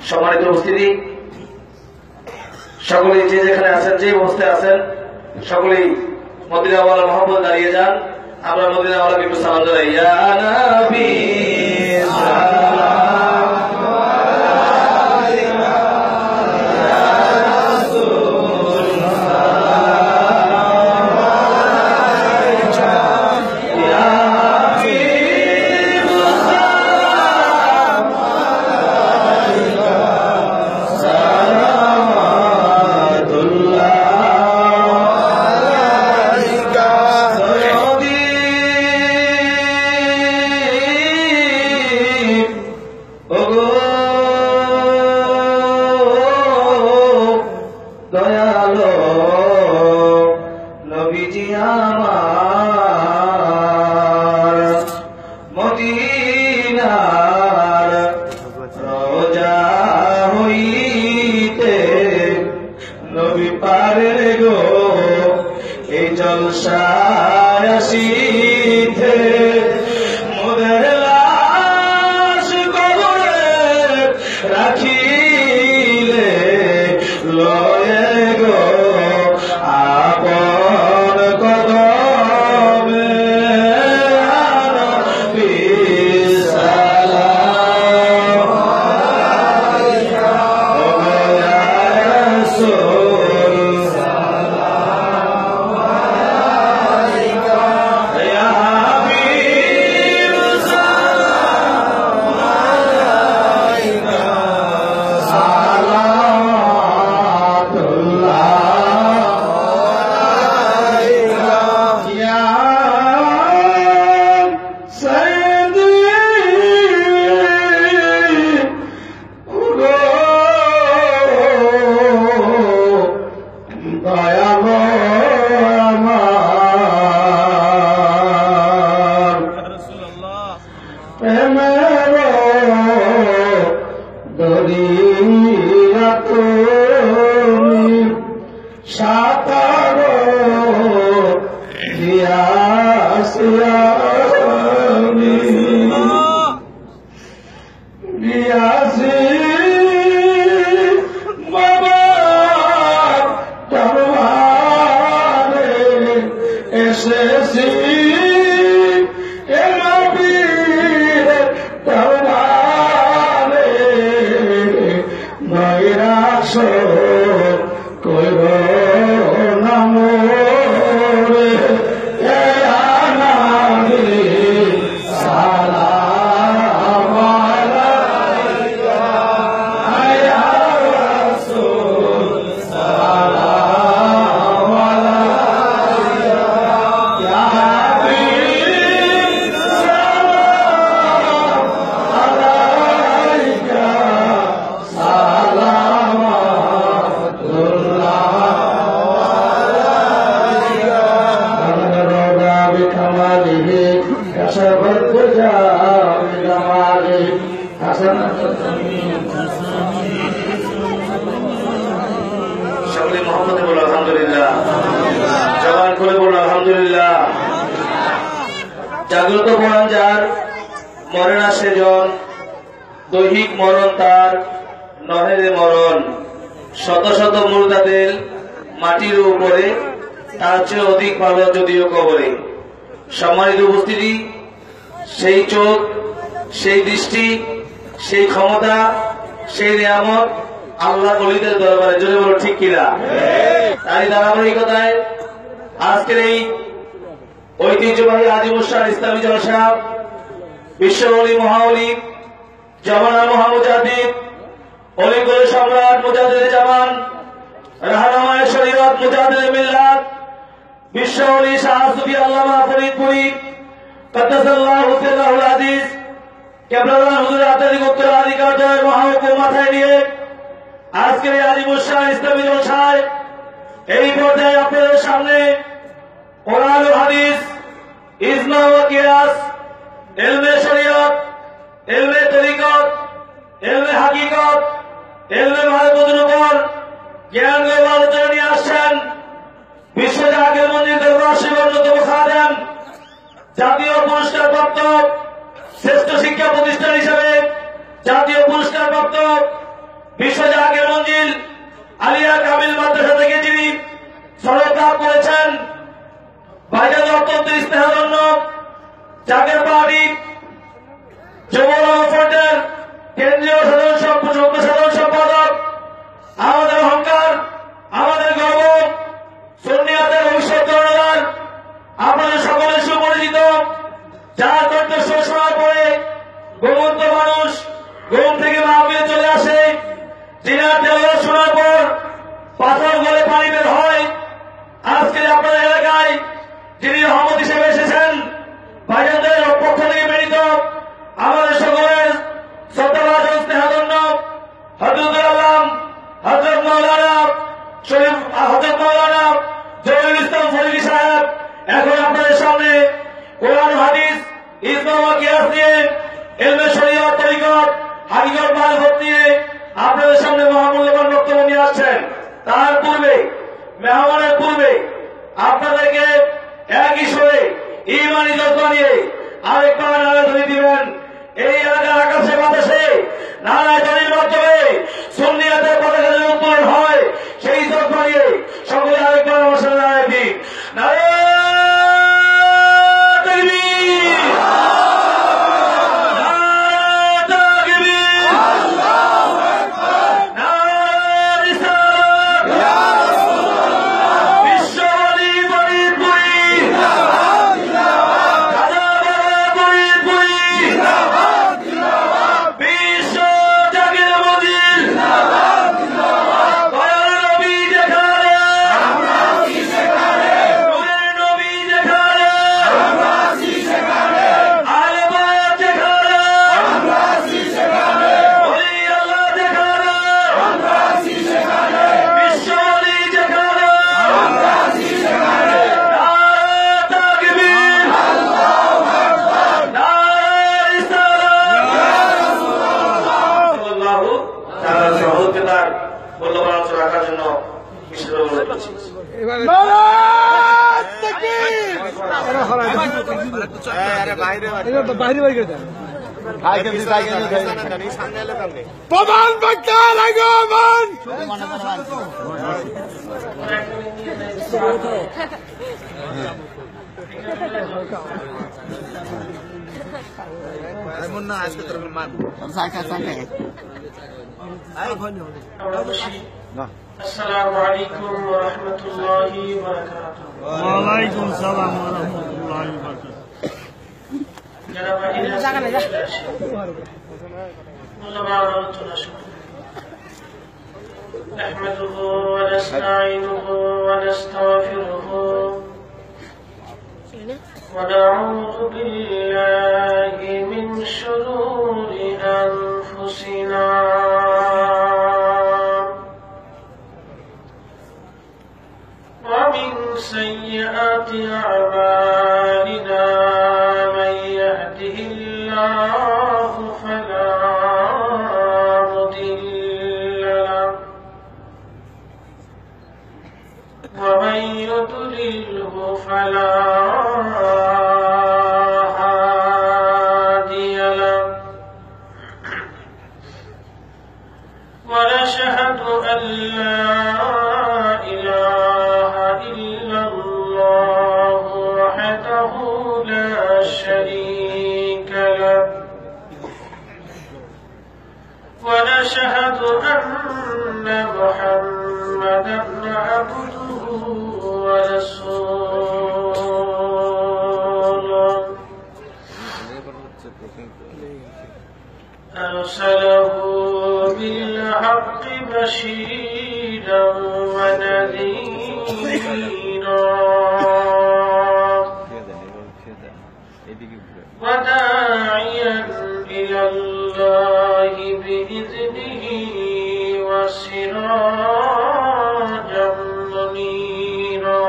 সম্মানিত উপস্থিতি, সকলেই যে যেখানে আছেন, যে অবস্থায় আছেন, সকলেই মদিনাওয়ালা মোহাম্মদ দাঁড়িয়ে যান। আমরা মদিনাওয়ালাকে একটু সালাম জানাই। ইয়া নবী জাগ্রত কোরআন যার, মরে না সেজন, দৈহিক মরণ তার, নহে রে মরণ। শত শত মুর্দাদের মাটির উপরে, তার চেয়ে অধিক ভালো যদিও কবরে। সম্মানিত উপস্থিতি, সেই চোখ, সেই দৃষ্টি, সেই ক্ষমতা, সেই নিয়ামত আল্লাহ ওলিদের দরবারে, জোরে বলো ঠিক কিনা। তাই ধারাবাহিকতায় আজকের এই ঐতিহ্যবাহী আজিমুসান ইসলামী জলসা, বিশ্ব অলি মহাঅলি জামানা মহামুজাদ্দিদ, অলিকুল সম্রাট মুজাদ্দিদ জামান, রাহনামায়ে শরীয়ত মুজাদ্দিদ মিল্লাত, বিশ্ব অলি শাহ সুফি আল্লামা ফরিদপুরি কদ্দাসাল্লাহু সিররাহুল আজিজ কেবলাদান হুজুর আত্মাধিক উত্তরাধিকার দয়ের মহাহুকুম মাথায় নিয়ে আজকের এই আজিমুসান ইসলামী জলসায় এই পর্যায়ে আপনাদের সামনে কোরআন ও হাদিস, ইজমা ও কিয়াস, ইলমে শরীয়ত, ইলমে তরিকত, ইলমে হাকিকত, ইলমে মারিফতের উপর জ্ঞান ও আলোচনা নিয়ে আসছেন বিশ্ব জাকির মঞ্জিল দরবার শিবের অন্যতম খাদেম, জাতীয় পুরস্কার প্রাপ্ত শ্রেষ্ঠ শিক্ষা প্রতিষ্ঠান হিসেবে জাতীয় পুরস্কার প্রাপ্ত বিশ্বজাকের মঞ্জিল আলিয়া কামিল মাদ্রাসা থেকে যিনি সনদ লাভ করেছেন, ভাইজান অত্যন্ত স্নেহধন্য জাকের পাহাড়ি যুবরাম ফ্রন্টের কেন্দ্রীয় সাধারণ সম্পাদক, আমাদের অহংকার, আমাদের গর্ব, সুন্নিয়াতের ভবিষ্যৎ কর্ণধার, আপনাদের সকলের সুপরিচিত, যার কণ্ঠস্বর শোনার পরে ঘুমন্ত মানুষ ঘুম থেকে মাহফিলে চলে আসে, যিনার তেলাওয়াত শোনার পর পাথর গলে পানি বের হয়। আজকে আপনাদের এলাকায় যিনি রহমত হিসেবে এসেছেন, ভাইজানদের পক্ষ থেকে প্রেরিত আমাদের সকলের শ্রদ্ধাভাজন স্নেহাধন্য হযরতুল আলম হযরত মাওলানা শরীফ হযরত মাওলানা জহিরুল ইসলাম ফরিদী সাহেব এখন আপনাদের সামনে কোরআন হাদিস ইসলাম ও কিয়াস নিয়ে ইলমে শরীয়ত তরিকত হাকিকত মারিফত নিয়ে আপনাদের সামনে মহামূল্যবান বক্তব্য নিয়ে আসছেন। তার পূর্বে মেহমানের পূর্বে আপনাদেরকে একই সুরে ঈমানি জজবা নিয়ে আরেকবার নারা ধ্বনি দিবেন। এই এলাকার আকাশে বাতাসে নারায় ধ্বনির মাধ্যমে সুন্নিয়াতের পতাকা যেন উত্তোলন হয়, সেই জজবা নিয়ে সকলে আরেকবার আমার সাথে নারায় দিন। প্রধান বক্তার আগমন আসসালামু আলাইকুম ওয়া রাহমাতুল্লাহি ওয়া বারাকাতুহু। ওয়া আলাইকুম আসসালাম ওয়া রাহমাতুল্লাহি ওয়া বারাকাতুহু। نحمده ونستعينه ونستغفره ونعوذ بالله من شرور أنفسنا ومن سيئات أعمالنا، من يهده الله فلا مضل له ومن يضلله فلا هادي له، ونشهد أن لا إله إلا الله وحده لا شريك له، ونشهد أن محمدا عبده ورسوله أرسله بالحق بشيرا ونذيرا وداعيا إلى الله بإذنه وسراجا منيرا.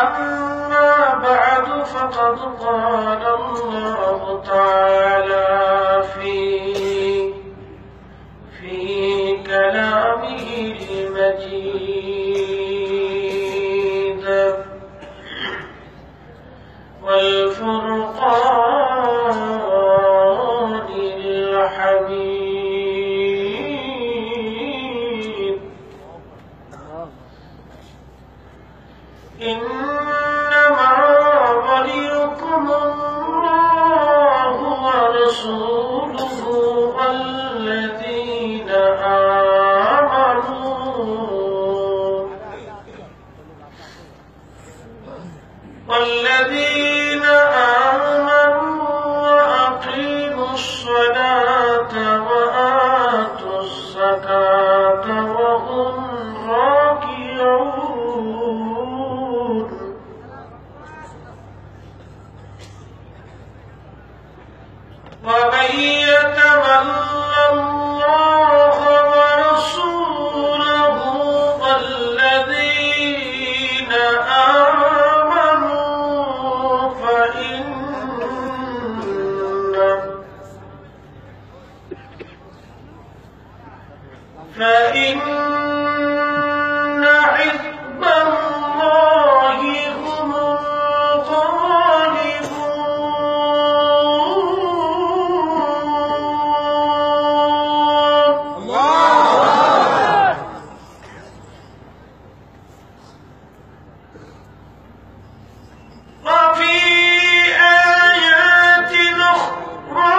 أما بعد فقد قال الله تعالى في كلامه المجيد: إنما وليكم الله ورسوله والذين آمنوا وأقيموا الصلاة وآتوا الزكاة وهم راكعون ومن يتولى الله ورسوله والذين آمنوا فإن حزب الله هم الغالبون. وفي آيات أخرى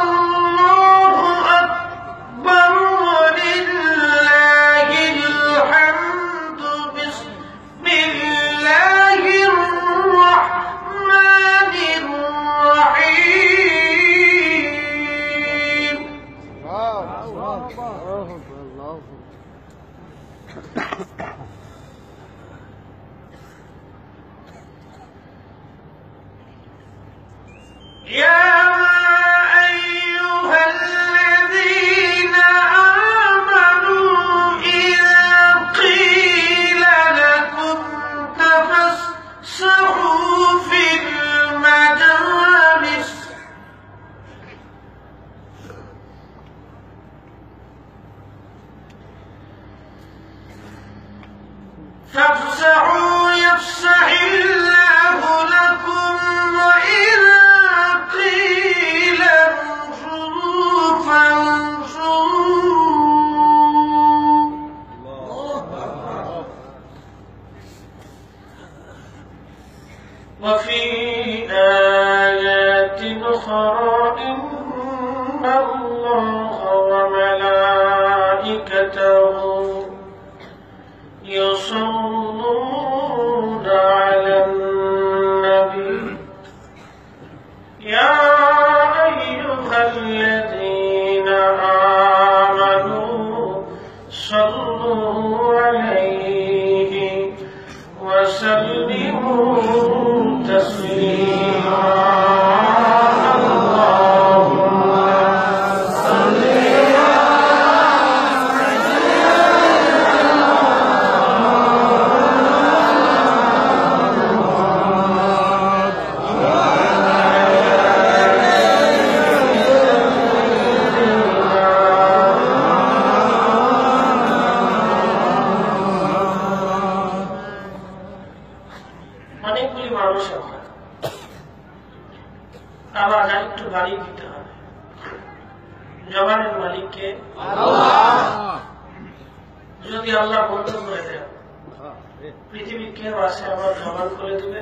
الله أكبر ولله الحمد. بسم الله الرحمن الرحيم. يا أيها الذين آمنوا إذا قيل لكم تفسحوا في المجالس فافسحوا يفسح الله لكم وإذا قيل انشروا فانشروا. وفي آيات أخرى إن الله وملائكته يصلون على النبي يا أيها الذين آمنوا صلوا عليه وسلموا تسليما. অনেকগুলি মানুষ আছে, আবার একটু বাড়ি দিতে হবে। জবানের মালিককে যদি আল্লাহ বন্ধ করে দেয়, পৃথিবীর কেউ আছে আবার জবান করে দেবে?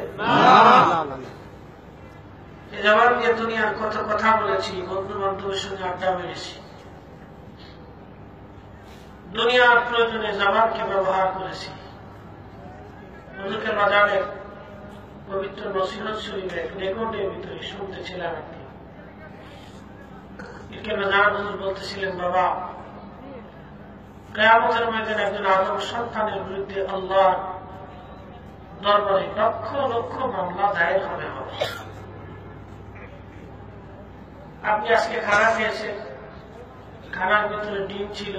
এই জবান দিয়ে দুনিয়ার কত কথা বলেছি, বন্ধু বান্ধবের সঙ্গে আড্ডা মেরেছি, দুনিয়ার প্রয়োজনে জবানকে ব্যবহার করেছি। হুজুরকে বাজারে পবিত্র নসিহত শরীফে রেকর্ডের ভিতরে শুনতেছিলাম একদিন। হুজুর বলতেছিলেন, বাবা কিয়ামতের ময়দানে একজন আদম সন্তানের বিরুদ্ধে আল্লাহর দরবারে লক্ষ লক্ষ মামলা দায়ের হবে। আপনি আজকে খানা খেয়েছেন, খানার ভিতরে ডিম ছিল,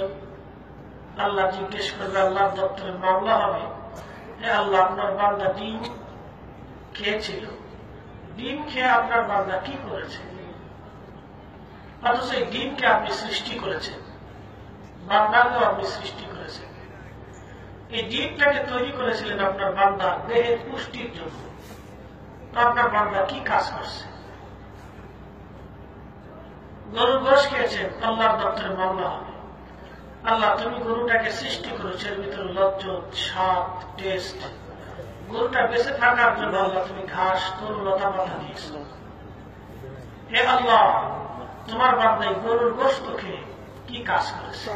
আল্লাহ জিজ্ঞেস করবে, আল্লাহর দপ্তরে মামলা হবে, আল্লাহ আপনার বান্দা ডিম খেয়েছিল, ডিম খেয়ে আপনার বান্দা কি করেছে? অথচ এই ডিমকে আপনি সৃষ্টি করেছেন, বান্দাকেও আপনি সৃষ্টি করেছেন। এই ডিমটাকে তৈরি করেছিলেন আপনার বান্দা দেহের পুষ্টির জন্য। আপনার বান্দা কি কাজ করছে? গরুর গোশ খেয়েছেন, আল্লাহর দপ্তরে মামলা হবে। আল্লাহ তুমি গরুটাকে সৃষ্টি করেছো, এর ভিতরে লজ্জত, স্বাদ, টেস্ট, গরুটা বেঁচে থাকার জন্য আল্লাহ তুমি ঘাস তরুলতা পাতা দিয়েছ। হে আল্লাহ, তোমার বান্দাই গরুর গোশত খেয়ে কি কাজ করেছে?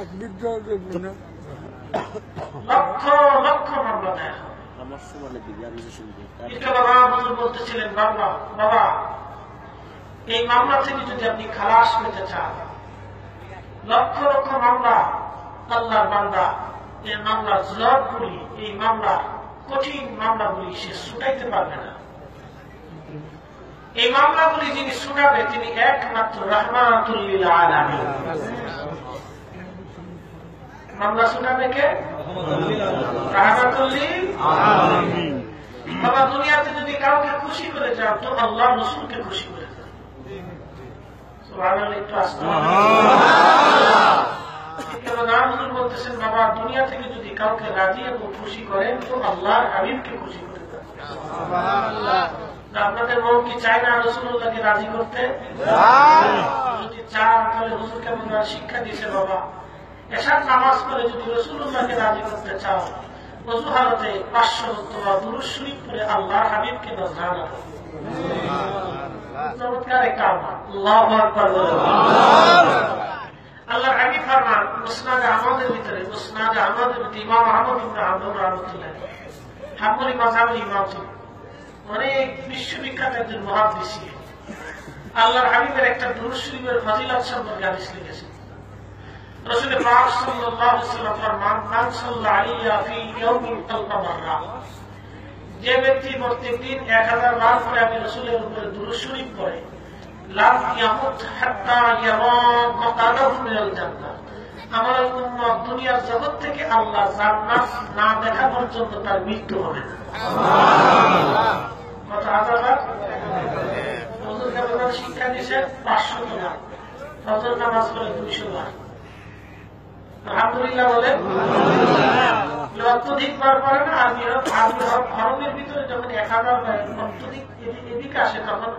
লক্ষ লক্ষ মামলা দেয়া হবে। বলতেছিলেন বাবা, বাবা এই মামলা থেকে যদি আপনি খালাস পেতে চান, লক্ষ লক্ষ মামলা আল্লাহর বান্দা এই মামলার জবাবগুলি, এই মামলা কঠিন মামলাগুলি সে ছুটাইতে পারবে না। এই মামলাগুলি যিনি শুনাবে তিনি একমাত্র রাহমাতুল লিল আলামিন। মামলা শুনাবে কে? রাহমাতুল লিল আলামিন। বাবা দুনিয়াতে যদি কাউকে খুশি করে যাও তো আল্লাহ রাসূলকে খুশি করে যাও। সুবহানাল্লাহ। একটু আসতে বলতেছেন বাবা দুনিয়া থেকে যদি কাউকে রাজি এবং খুশি করেন তো আল্লাহর হাবিবকে খুশি করে দেন। আপনাদের মন কি চায় না রাসূলুল্লাহকে রাজি করতে? যদি চান তাহলে হুজুর কেমন শিক্ষা দিয়েছে বাবা, এশার নামাজ পড়ে যদি রাসূলুল্লাহকে রাজি করতে চাও ওযু হালতে 500 রতবা দুরূদ শরীফ পড়ে আল্লাহর হাবিবকে নজরানা করো। চমৎকার একটা আমল। আল্লাহু আকবার। আল্লাহর হাবিব ফরমান মুসনাদে আহমদের ভিতরে, মুসনাদে আহমদের ভিতরে ইমাম আহমদ ইবনে হাম্বল রাহমাতুল্লাহ হাম্বলি মাযহাবের ইমাম ছিলেন, অনেক বিশ্ববিখ্যাত একজন মুহাদ্দিস ছিলেন। আল্লাহর হাবিবের একটা দুরূদ শরীফের ফজিলত সম্পর্কে হাদিস লিখেছেন। রাসূল পাক সাল্লাল্লাহু আলাইহি ওয়াসাল্লাম ফরমান মান সাল্লা আলাইয়া ফি ইয়াউমিন আলফা মাররা, যে ব্যক্তি প্রত্যেকদিন 1000 বার করে আমি রাসূলের উপরে দুরূদ শরীফ পড়ে লাম ইয়ামুত হাত্তা ইয়ারা মাকাদাহু মিনাল জান্নাহ, আমার উম্মত দুনিয়ার জগৎ থেকে আল্লাহ জান্নাত না দেখা পর্যন্ত তার মৃত্যু হবে না। সুবহানাল্লাহ। কত হাজার বার? হুজুর কেমন শিক্ষা দিয়েছে? 500 বার। ফজর নামাজ পড়ে 200 বার। আলহামদুলিল্লাহ বলেন। অত্যধিক বার পড়ে না। হরমের ভিতরে যখন 1000 বার অত্যধিক এদিকে আসে তখন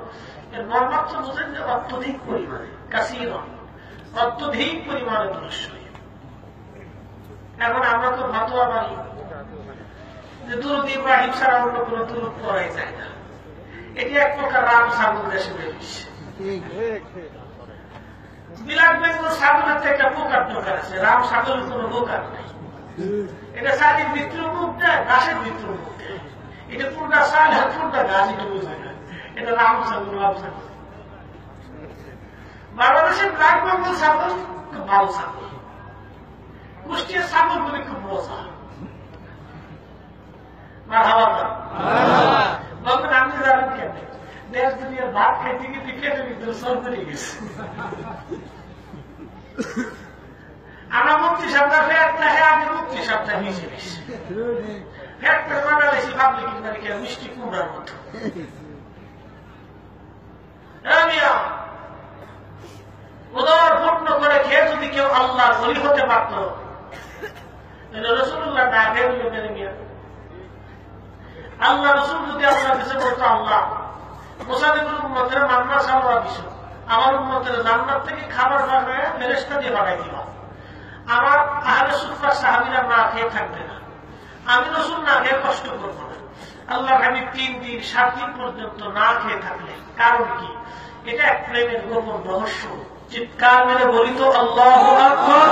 এর মর্মার্থ বুঝেন যে অত্যধিক পরিমাণে, কাসীর অত্যধিক পরিমাণে দুরূদ শরীফ। এখন আমরা তো ফতোয়া মানি যে দুরূদ ইব্রাহিম ছাড়া অন্য কোন দুরূদ পড়াই যায় না। এটি এক প্রকার রাম ছাগল দেশে বেরিয়েছে। বিলাট বেঙ্গল ছাগলের তো একটা পোকার টোকার আছে, রাম ছাগলের কোন পোকার নেই। এটা চাঁদের ভিতরে মুখ দেয়, গাছের ভিতরে মুখ দেয়। এটা কোনটা চাল আর কোনটা গাছ এটা বোঝা যায়। এটা রাম ছাগল, রাম ছাগল। বাংলাদেশের ব্ল্যাক বেঙ্গল ছাগল খুব ভালো ছাগল, কুষ্টিয়ার ছাগল গুলি খুব মজা। বলবেন আপনি জানেন কেন? দেশ দুনিয়ার ভাত খাইতে গিয়ে পেটের ভিতরে সর করে গেছে। আমার মুক্তি সপ্তাহ ফেরটা হ্যাঁ আগে মুক্তি সপ্তাহ হিসেবে ফেরটা বাংলাদেশি পাবলিক আমেরিকার মিষ্টি কুমড়ার মতো। উদর পূর্ণ করে খেয়ে যদি কেউ আল্লাহ বলি হতে পারত, রাসূলুল্লাহ না খেয়ে মেরে মিয়া আল্লাহ রাসূল যদি আপনার কাছে বলতো আল্লাহ মুসাফির উম্মতের মান্না সালোয়া দিস, আমার উম্মতের জান্নাত থেকে খাবার বানায় ফেরেশতা দিয়ে বানাই দিবা, আমার আহলে সুফা সাহাবীরা না খেয়ে থাকবে না, আমি রাসূল না খেয়ে কষ্ট করবো না। আল্লাহ হাবিব 3 দিন 7 দিন পর্যন্ত না খেয়ে থাকলেন। কারণ কি? এটা এক প্রেমের গোপন রহস্য। চিৎকার মেরে বলি তো আল্লাহু আকবার।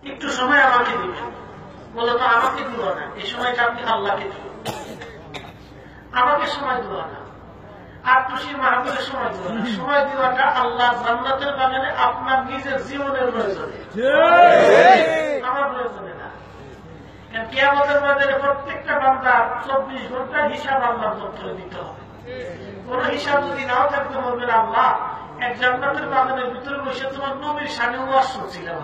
একটু সময় আমাকে দিবেন, বলো তো আমাকে দিল না, এই সময়টা আপনি আল্লাহকে দিবেন। আমাকে সময় দেওয়া না, আর খুশির মাহফিলের সময় দেওয়া না, সময় দেওয়াটা আল্লাহ জান্নাতের বাগানে আপনার নিজের জীবনের প্রয়োজনে, আমার প্রয়োজনে না। কিয়ামতের ময়দানে প্রত্যেকটা বান্দার 24 ঘন্টার হিসাব আল্লাহর দপ্তরে দিতে হবে। কোন হিসাব যদি নাও থাকতে বলবেন আল্লাহ এক জান্নাতের বাগানের ভিতরে বসে তোমার নবীর শানে ওয়াজ শুনছিলাম,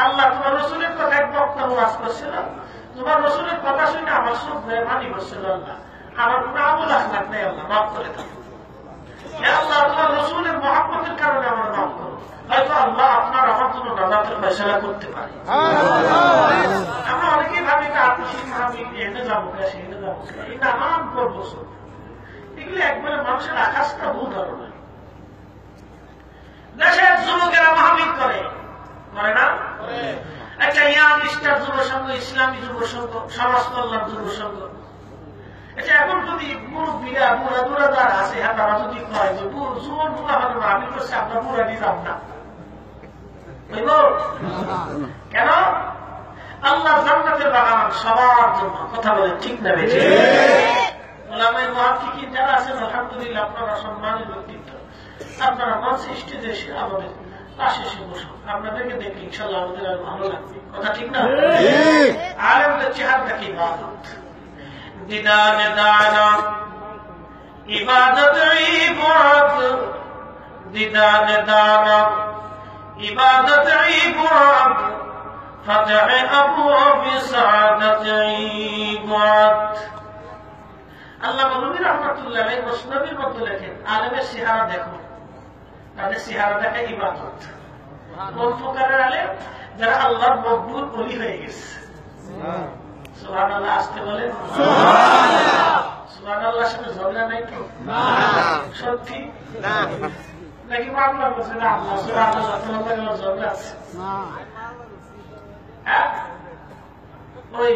আল্লাহ তোমার রাসূলের কথা এক বক্তা ওয়াজ করছিল, তোমার রাসূলের কথা শুনে আমার সব মেহমানি করছিল, আল্লাহ আমার কোন আমল আখলাক নেই, আল্লাহ মাফ করে দাও। আল্লাহ তোমার রাসূলের মহব্বতের কারণে আমার মাফ করো। হয়তো আল্লাহ আপনার আমার জন্য নাজাতের ফয়সালা করতে পারে। আমরা অনেকেই ভাবি যে আপনি ভাবি এনে যাবো সেখানে যাবো, এই নানান করবো এগুলো একবারে মানুষের আকাশটা ভুল ধারণা। দেশের যুবকেরা মাহফিল করে না, একটা ইয়াং স্টার যুব সংঘ, ইসলামী যুব সংঘ, সমাজ কল্যাণ যুব সংঘ, আচ্ছা এখন যদি মুরব্বীরা বুড়া বুড়া যারা আছে হ্যাঁ তারা যদি কয় যে যুবক বুড়া মানে মাহফিল করছে আমরা বুড়া নিলাম না, কেন? আল্লাহ জান্নাতের বাগান সবার জন্য, কথা বলে ঠিক না বেশি? ওলামায়ে মুহাক্কিকিন যারা আছেন আলহামদুলিল্লাহ আপনারা সম্মানিত ব্যক্তিত্ব, আপনারা মঞ্চে স্টেজে এসে আমাদের পাশে এসে বসুন, আপনাদেরকে দেখলে ইনশাআল্লাহ আমাদের আরো ভালো লাগবে, কথা ঠিক না? আলেমদের চেহারাটা কি ইবাদত, দিদানে দানা ইবাদত ইবাদত, দিদানে দানা ইবাদত ইবাদত, ফাতহ আবওয়াব সাআদাত ইবাদত। আল্লামা রুমি রাহমাতুল্লাহ আলাইহি মুসনাদের মধ্যে লেখেন আলেমের চেহারা দেখো, তাদের চেহারা দেখা ইবাদত। কোন প্রকারের আলেম? যারা আল্লাহর মকবুল ওলি হয়ে গেছে। সুবহানাল্লাহ, আসতে বলেন সুবহানাল্লাহ। সুবহানাল্লাহর সাথে ঝগড়া নাই তো? সত্যি নাকি মামলা করছে না? আল্লাহ সুবহানাল্লাহ, তোমার ঝগড়া আছে? ওই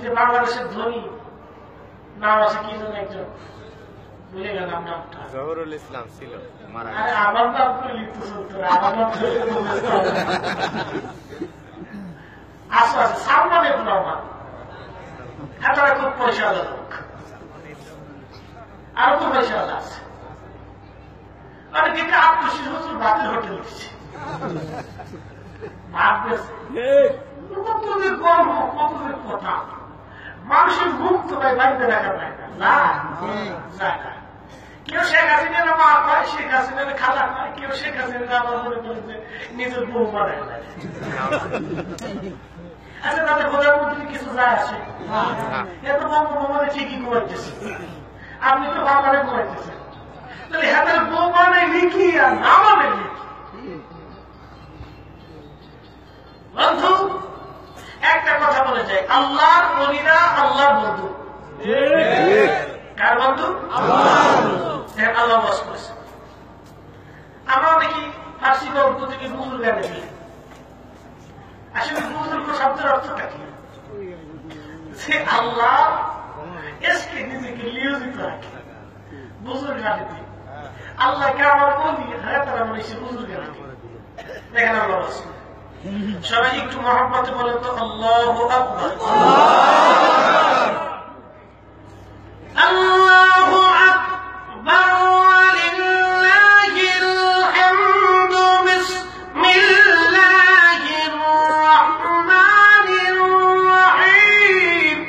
যে বাংলাদেশের ধনী নাম আছে কি যেন একজন, বুঝে গেলাম নামটা, জহুরুল ইসলাম ছিল। আরে আমার নাম তো লিখতে চলতো, আমার নাম আচ্ছা আচ্ছা সালমান ইবনে ওমর, হ্যাঁ তারা খুব পয়সাওয়ালা লোক, আরো তো পয়সাওয়ালা আছে। মানে কিন্তু ৮৮ বছর বাতিল হোটেল দিচ্ছে, কতদিন গল্প, কতদিন কথা, মানুষের মুখ তো ভাই বাড়িতে রাখা যায় না, কেউ শেখ হাসিনার মা পায়, শেখ হাসিনার খালা পায়, কেউ শেখ হাসিনার আবার মনে করে যে নিজের বউ বানায়। আচ্ছা তাদের প্রধানমন্ত্রী কিছু যায় আসে, এত বঙ্গবন্ধু ঠিকই ঘুমাইতেছে, আপনি তো বাংলায় ঘুমাইতেছেন, তাহলে হাতের বউ বানায় লিখি আর না মানে লিখি। বন্ধু একটা কথা বলে যায়, আল্লাহর ওলিরা আল্লাহর বন্ধু। কার বন্ধু? আল্লাহ বাস করেছে। আমরা দেখি ফার্সি বা উর্দু থেকে বুজুর্গ দেখি, আসলে বুজুর্গ শব্দের অর্থটা কি? সে আল্লাহ এসকে নিজেকে নিয়োজিত রাখে বুজুর্গ আলিতে, আল্লাহকে আমার বলি হ্যাঁ তারা মনে সে বুজুর্গ আলিতে। দেখেন আল্লাহ বাস, সবাই একটু মহব্বতে বলেন তো আল্লাহু আকবার। আল্লাহু আকবার ওয়ালিল্লাহিল হামদু, বিসমিল্লাহির রাহমানির রাহিম।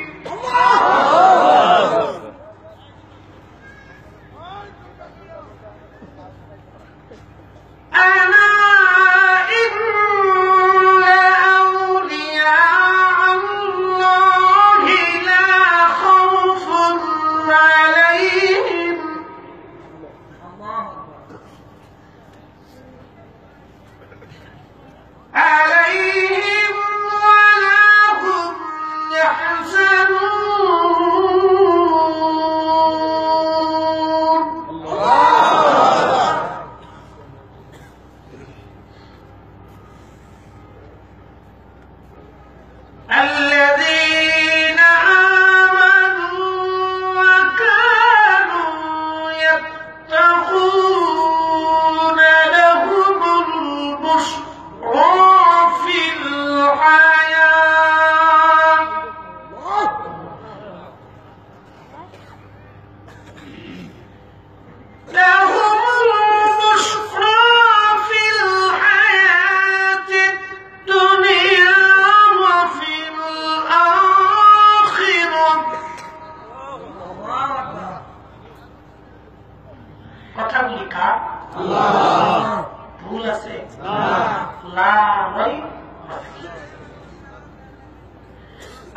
ভুল আছে?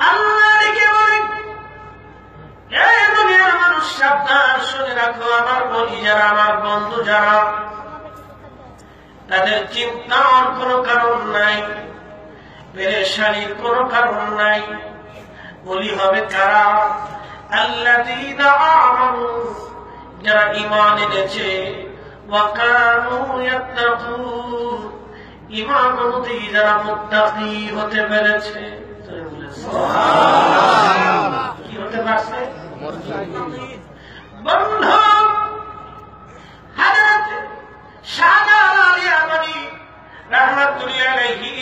আল্লাহ রেখে বলেন, এই দুনিয়ার মানুষ সাবধান শুনে রাখো, আমার বলি যারা, আমার বন্ধু যারা, তাদের চিন্তার কোনো কারণ নাই, পেরেশানির কোনো কারণ নাই। বলি হবে কারা? আল্লাযীনা আমানু, যারা ঈমান এনেছে, ওয়া কানু ইয়াত্তাকুন, ইমান অনুযায়ী যারা মুত্তাকি হতে পেরেছে, কি হতে পারছে? বন্ধু হযরত শাহজালাল আলী আমানি রাহমাতুল্লাহি আলাইহি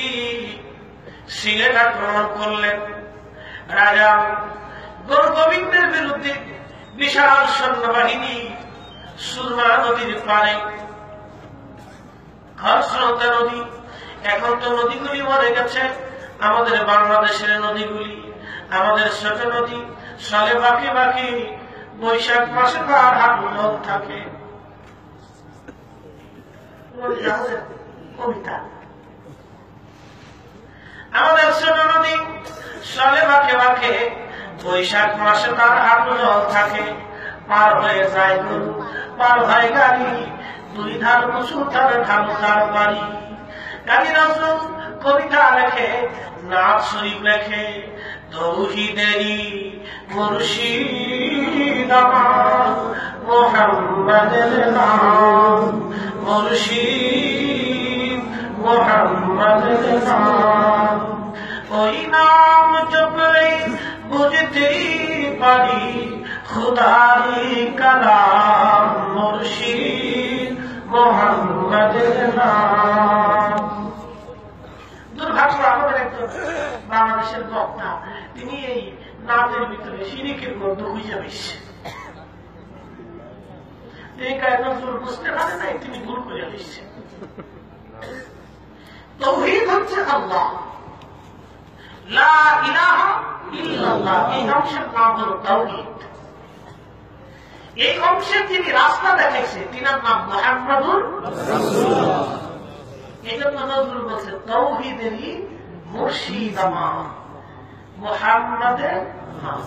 সিলেট আক্রমণ করলেন। রাজা গোবিন্দের বিরুদ্ধে বিশাল সৈন্যবাহিনী সুরমা নদীর পারে, খরস্রোতা নদী। এখন তো নদীগুলি মরে গেছে, আমাদের বাংলাদেশের নদীগুলি, আমাদের ছোট নদী সালে বাকি বাকি বৈশাখ মাসে তার হাট থাকে। কবিতা আমাদের ছোট নদী সালে বাঁকে বাঁকে বৈশাখ মাসে তার হাঁটু জল থাকে। পার হয়ে যায় গরু, পার হয় গাড়ি, দুই ধার উঁচু তার ঢালু তার বাড়ি। গাড়ি নজরুল কবিতা লেখে, নাচ শরীফ লেখে, তৌহিদেরই মুর্শিদ আমার মুহাম্মাদের নাম, মুর্শিদ মুহাম্মাদের নাম। ওই নাম জপলে বুঝতেই পারি খুদারি কালাম, মুর্শিদ মুহাম্মাদের নাম। দুর্ভাগ্য আমাদের একজন বাংলাদেশের বক্তা, তিনি এই নাচের ভিতরে শিরিকের গন্ধ খুঁজে পেয়েছে। এই কারণে বুঝতে পারে নাই, তিনি ভুল করে দিচ্ছে। তাওহীদ হচ্ছে আল্লাহ, লা ইলাহা ইল্লাল্লাহ, এই অংশের নাম হল তাওহীদ। এই অংশে তিনি রাস্তা দেখাইছে, তিনার নাম মুহাম্মাদুর রাসূলুল্লাহ। এই জন্য নজরুল বলছে তাওহীদেরই মুর্শিদ আমার মুহাম্মাদের নাম।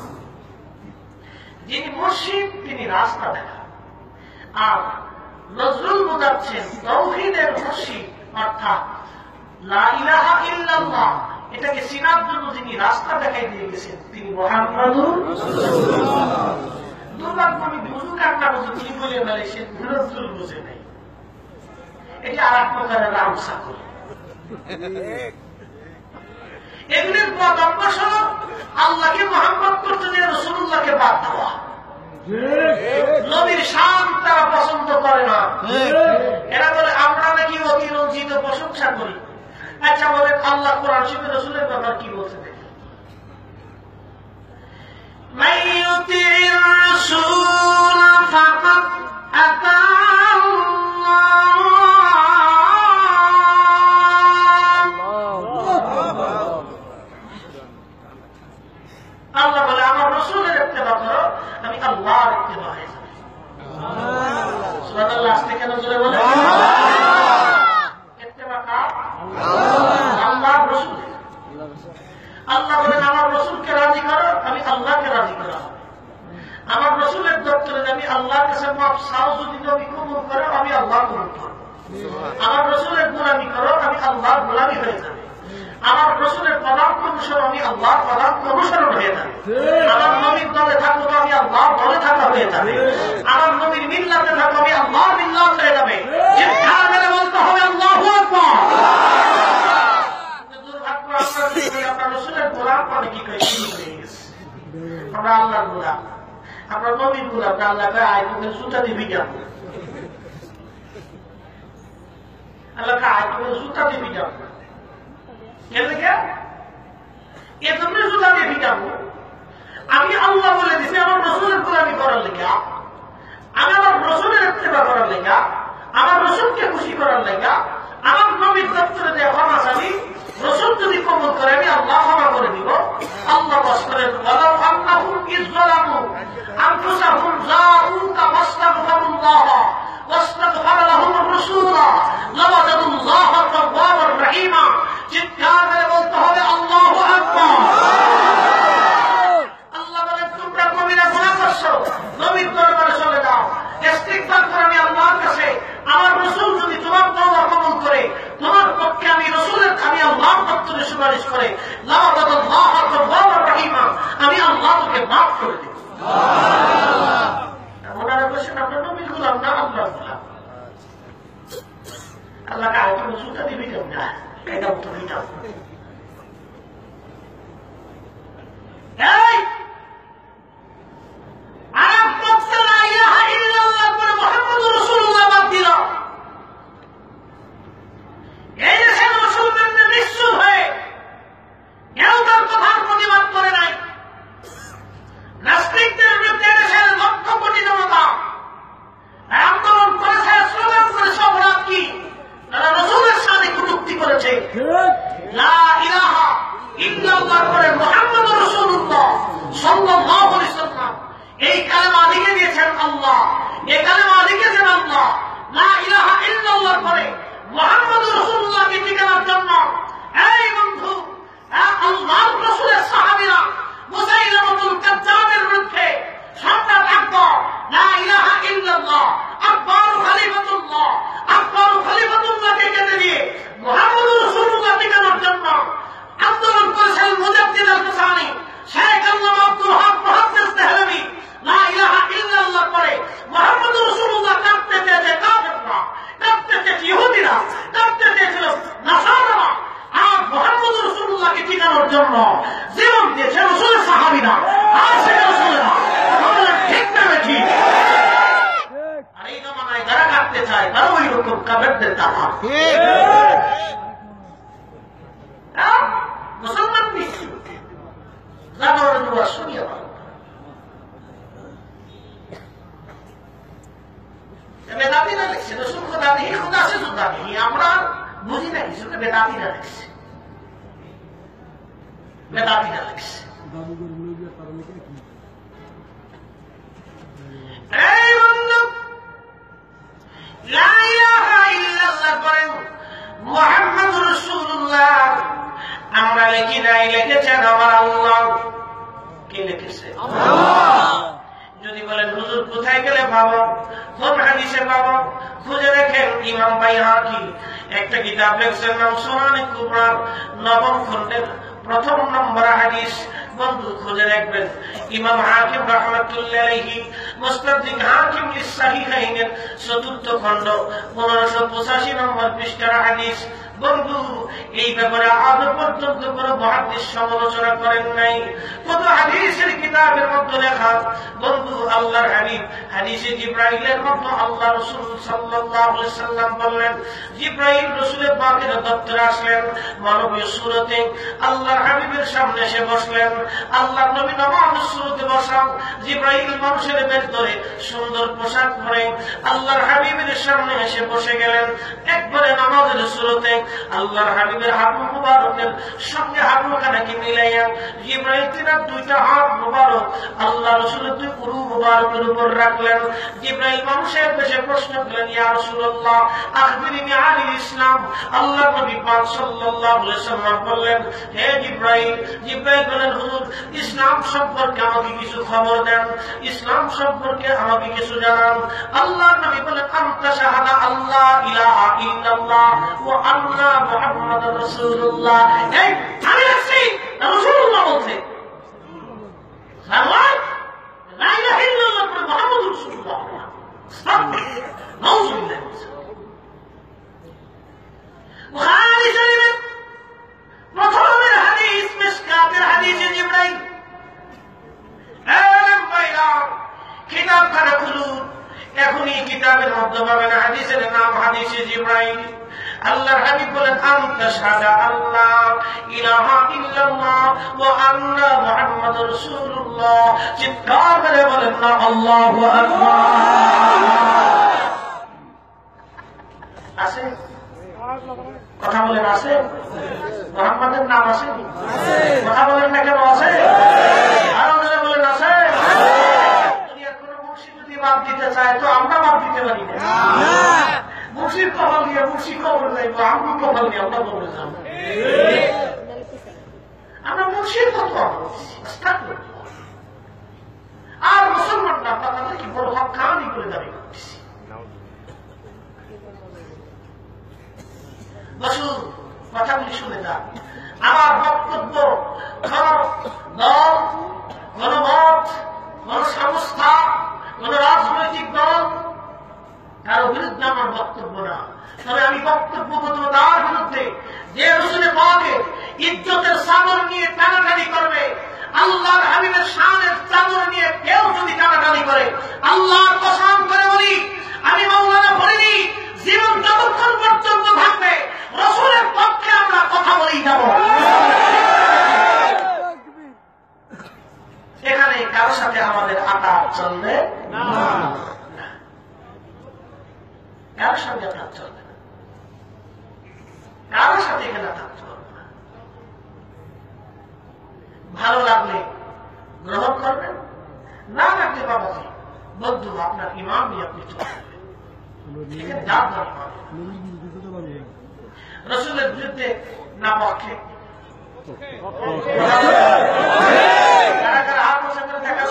যিনি মুর্শিদ তিনি রাস্তা দেখান। আর নজরুল বোঝাচ্ছেন তাওহীদের মুর্শিদ অর্থাৎ লা ইলাহা ইল্লাল্লাহ, এটাকে চিনার জন্য যিনি রাস্তা দেখাই দিয়ে গেছেন তিনি মুহাম্মাদুর রাসূলুল্লাহ। দুর্ভাগ্য আমি বুঝু কান্না বুঝু তিনি বলে ফেলেছেন, নজরুল বুঝে নাই। এটি আর এক প্রকারের রামসা করে। এগুলির পথ অভ্যাস হল আল্লাহকে মহব্বত করতে যে রাসূলুল্লাহকে বাদ দেওয়া। নবীর শান তারা পছন্দ করে না। এরা বলে আমরা নাকি অতিরঞ্জিত প্রশংসা করি। আচ্ছা বলে আল্লাহ কোরআন শরীফে রাসূলের ব্যাপার কি বলছে দেখি। মান ইউতি'র রাসূল ফাকাদ আতা আল্লাহ বলে আমার রাসূলের ইত্তেবা করো, আমি আল্লাহর ইত্তেবা হয়ে যাবে। সুবহানাল্লাহ। আসতে কেন জোরে বলে? ইত্তেবা কার? আল্লাহর রাসূলের। আল্লাহ বলেন আমার রাসূলকে রাজি করো, আমি আল্লাহকে রাজি করা হবে। আমার রাসূলের দপ্তরে আমি আল্লাহর কাছে মাপ চাও, যদি নবী কবুল করো আমি আল্লাহ কবুল করব। আমার রাসূলের গোলামি করো, আমি আল্লাহর গোলামি হয়ে যাবে। আমার রাসূলের পদাঙ্ক অনুসরণ, আমি আল্লাহর পদাঙ্ক অনুসরণ হয়ে যাবে। আমার নবীর দলে থাকবো তো আমি আল্লাহর দলে থাকা হয়ে যাবে। আমার নবীর মিল্লাতে থাকবো আমি আল্লাহর মিল্লাত হয়ে যাবে। চিৎকার মেরে বলতে হবে আল্লাহু আকবার। দুর্ভাগ্য আমরা রাসূলের গোলাম মানে কি করি হয়ে গেছে। আমরা আল্লাহর গোলাম, আমরা নবীর গোলাম। আল্লাহকে আয়াতুল জুতা দিবি যাব, আল্লাহকে আয়াতুল জুতা দিবি যাব। এজন্য জুতা দিয়ে ভিটাবো। আমি আল্লাহ বলে দিচ্ছি আমার রাসূলের গোলামি করার লেগা, আমি আমার রাসূলের ইত্তেবা করার লেগা, আমার রাসূলকে খুশি করার লেগা, আমার নবীর দপ্তরে যে ক্ষমা চাবি, রাসূল যদি কবুল করে আমি আল্লাহ ক্ষমা করে দিব। আল্লাহ বাস করেন ওয়ালাউ আন্নাহুম ইযলামু আনফুসাহুম জাউকা ফাস্তাগফিরুল্লাহ ওয়াস্তাগফারা লাহুমুর রাসূল লাওয়াজাদুল্লাহা তাওয়াবার রহিমা। চিৎকার করে বলতে হবে আল্লাহু আকবার। আল্লাহ বলেন তোমরা কবিরা গুনাহ করছো, নবীর দরবারে চলে যাও, ইস্তিগফার করে আমি আল্লাহর কাছে, আমার রাসূল যদি তোমার তওবা কবুল করে তোমার পক্ষে আমি রাসূলের আমি আল্লাহর দপ্তরে সুপারিশ করে লাওয়াজাদুল্লাহা তাওয়াবার রহিমা, আমি আল্লাহ তোকে মাফ করে দেব। সুবহানাল্লাহ। ওনারা বলেন আমরা নবীর গোলাম না আল্লাহর গোলাম। আল্লাহকে আরেকটা রসুলটা দিবি কেমন না এটা উত্তর দিতাম এই কালেমা লিখে দিয়েছেন আল্লাহ, এই কালেমা লিখেছেন আল্লাহ। লা ইলাহা ইল্লাল্লাহর পরে মুহাম্মদুর রাসূলুল্লাহকে ঠিকানার জন্য এই বন্ধু আল্লাহর রাসূলের সাহাবীরা মুসাইলামাতুল কাজ্জাবের বিরুদ্ধে সংগ্রাম রাখবো। লা ইলাহা ইল্লাল্লাহ আকবার খলিফাতুল্লাহ, আকবার খলিফাতুল্লাহকে কেটে দিয়ে মুহাম্মদুর রাসূলুল্লাহ ঠিকানার জন্য আন্দোলন করেছেন মুজাদ্দিদ আল-হুসাইনি, শেখ আল্লামা আব্দুল হক মুহাদ্দিস দেহলভী। লা ইলাহা ইল্লাল্লাহর পরে মুহাম্মদুর রাসূলুল্লাহ কাঁদতে চেয়েছে কাফেররা, কাঁদতে চেয়েছে ইহুদিরা, কাঁদতে চেয়েছিল নাসারারা, আর মুহাম্মদুর রাসূলুল্লাহকে ঠিকানোর জন্য জীবন দিয়েছে রাসূলের সাহাবীরা, আশিক রাসূলেরা। ঠিক না ঠিক? আর এই জমানায় যারা কাঁদতে চায় তারা ওই রকম কাফেরদের দ্বারা মুসলমান নিশ্চিত জানোয়ার দুয়া শুনিয়ে ভালো বেদাতিরা লিখছে রসুল খোদা নেই, খোদা সে জুদা নেই, আমরা বুঝি না কিছু। বেদাতিরা লিখছে, বেদাতিরা লিখছে। এই বন্ধু লা ইলাহা ইল্লাল্লাহ করেন মুহাম্মদুর রাসূলুল্লাহ আমরা লিখি নাই, লিখেছেন আমার আল্লাহ। কে লিখেছে? আল্লাহ। যদি বলেন হুজুর কোথায় গেলে পাবো, কোন হাদিসে পাবো, খুঁজে দেখেন ইমাম বাইহাকি একটা কিতাব লিখছেন নাম সুনান কুবরা 9ম খণ্ডের 1ম নম্বর হাদিস। বন্ধু খুঁজে দেখবেন ইমাম হাকিম রাহমাতুল্লাহি আলাইহি মুস্তাদরিক হাকিম লিস-সাহিহাইনের 4র্থ খণ্ড 1585 নম্বর পৃষ্ঠার হাদিস। বন্ধু এই ব্যাপারে আজ পর্যন্ত কোন মুহাদ্দিস সমালোচনা করেন নাই। কত হাদিসের কিতাবের মধ্যে লেখা বন্ধু আল্লাহর হাবিব হাদিসে জিবরাইলের মধ্যে আল্লাহ রাসূল সাল্লাল্লাহু আলাইহি সাল্লাম বললেন, জিবরাইল রাসূলের পাকের দপ্তরে আসলেন মানবীয় সূরতে, আল্লাহর হাবিবের সামনে এসে বসলেন। আল্লাহর নবী নামাজের সূরতে বসা, জিবরাইল মানুষের বেশ ধরে সুন্দর পোশাক পরে আল্লাহর হাবিবের সামনে এসে বসে গেলেন একবারে নামাজের সূরতে। আল্লাহর হাবিবের হাত মুবারকের সঙ্গে হাত মুখানাকে মিলাইয়া জিবরাইল তিনার 2টা হাত মুবারক আল্লাহ রাসূলের 2 উরু মুবারকের উপর রাখলেন। জিবরাইল মানুষের বেশে প্রশ্ন করলেন, ইয়া রাসূলুল্লাহ আখবিরনি আনিল ইসলাম। আল্লাহর নবী পাক সাল্লাল্লাহু আলাইহি সাল্লাম বললেন, হে জিবরাইল। জিবরাইল বলেন, হুজুর ইসলাম সম্পর্কে আমাকে কিছু খবর দেন, ইসলাম সম্পর্কে আমাকে কিছু জানান। আল্লাহর নবী বলেন, আনতা শাহাদা আল্লাহ ইলাহা ইল্লাল্লাহ ওয়া আন্না মুহাম্মাদুর রাসূলুল্লাহ। এই আমি আসছি রাসূলুল্লাহ বলতে সাল্লাল্লাহু লা ইলাহা ইল্লাল্লাহ মুহাম্মাদুর রাসূলুল্লাহ। নাউযুবিল্লাহ। বুখারী শরীফে প্রথমের হাদিস মিশকাতের হাদিসে জিবরাইল কিতাবখানা খুলুন, এখনই কিতাবের মধ্যে পাবেন হাদিসের নাম হাদিসে জিবরাইল। আল্লাহর হাবিব বলেন, আনতা শাহাদা আল্লাহ ইলাহা ইল্লাল্লাহ ওয়া আন্না মুহাম্মাদুর রাসূলুল্লাহ। চিৎকার করে বলেন না আল্লাহু আকবার। আছে কথা বলেন, আছে মুহাম্মাদের নাম আছে? কথা বলেন না কেন? আছে। আরো জোরে বলেন, আছে। দুনিয়ার কোন মুর্শিদ যদি বাদ দিতে চায় তো আমরা বাদ দিতে পারি না। মুর্শিদ কবর দিয়ে মুর্শিদ কবর যাইব, আমরা কবর দিয়ে আমরা কবরে যাব। আমরা মুর্শিদ কত আর মুসলমান না আপনাদের কি বড় হক খানি করে দাবি করতেছি। বসুন কথাগুলি শুনে যান। আমার বক্তব্য কোন দল, কোন মত, কোন সংস্থা, কোন রাজনৈতিক দল কারো বিরুদ্ধে আমার বক্তব্য না। তবে আমি বক্তব্য করবো তার বিরুদ্ধে যে রসুলের পাকের ইজ্জতের চাদর নিয়ে টানাটানি করবে, আল্লাহর হাবিবের শানের চাদর নিয়ে কেউ যদি টানাটানি করে, আল্লাহর কসম করে বলি, আমি মাওলানা বলিনি, জীবন যতক্ষণ পর্যন্ত থাকবে রসুলের পক্ষে আমরা কথা বলেই যাব। এখানে কারো সাথে আমাদের আঘাত চলবে না, কারোর সঙ্গে আঘাত চলবে না, কারোর সাথে এখানে আঘাত চলবে না। ভালো লাগলে গ্রহণ করবেন, না লাগলে বাবাজি বন্ধু আপনার ইমাম নিয়ে আপনি চলবেন, এখানে দাঁত দাঁড় রসুলের বিরুদ্ধে না পক্ষে কারা কারা হাত বসে করে দেখা